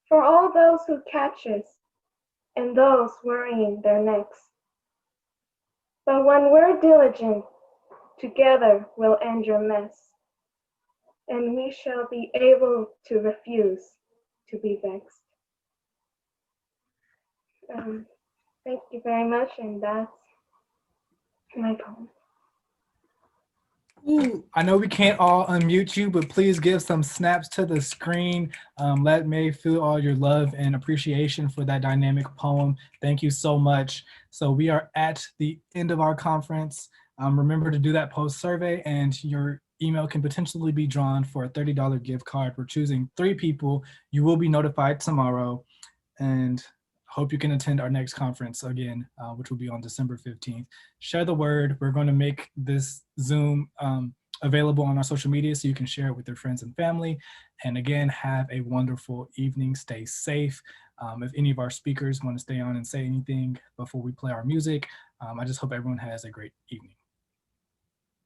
for all those who catch us and those worrying their necks. But when we're diligent, together we'll end your mess, and we shall be able to refuse to be vexed. Thank you very much, and that's my poem. Ooh, I know we can't all unmute you, but please give some snaps to the screen. Let May feel all your love and appreciation for that dynamic poem. Thank you so much. So we are at the end of our conference. Remember to do that post survey, and your email can potentially be drawn for a $30 gift card. We're choosing 3 people. You will be notified tomorrow, and hope you can attend our next conference again, which will be on December 15th. Share the word. We're going to make this Zoom available on our social media so you can share it with your friends and family. And again, have a wonderful evening. Stay safe. If any of our speakers want to stay on and say anything before we play our music, I just hope everyone has a great evening.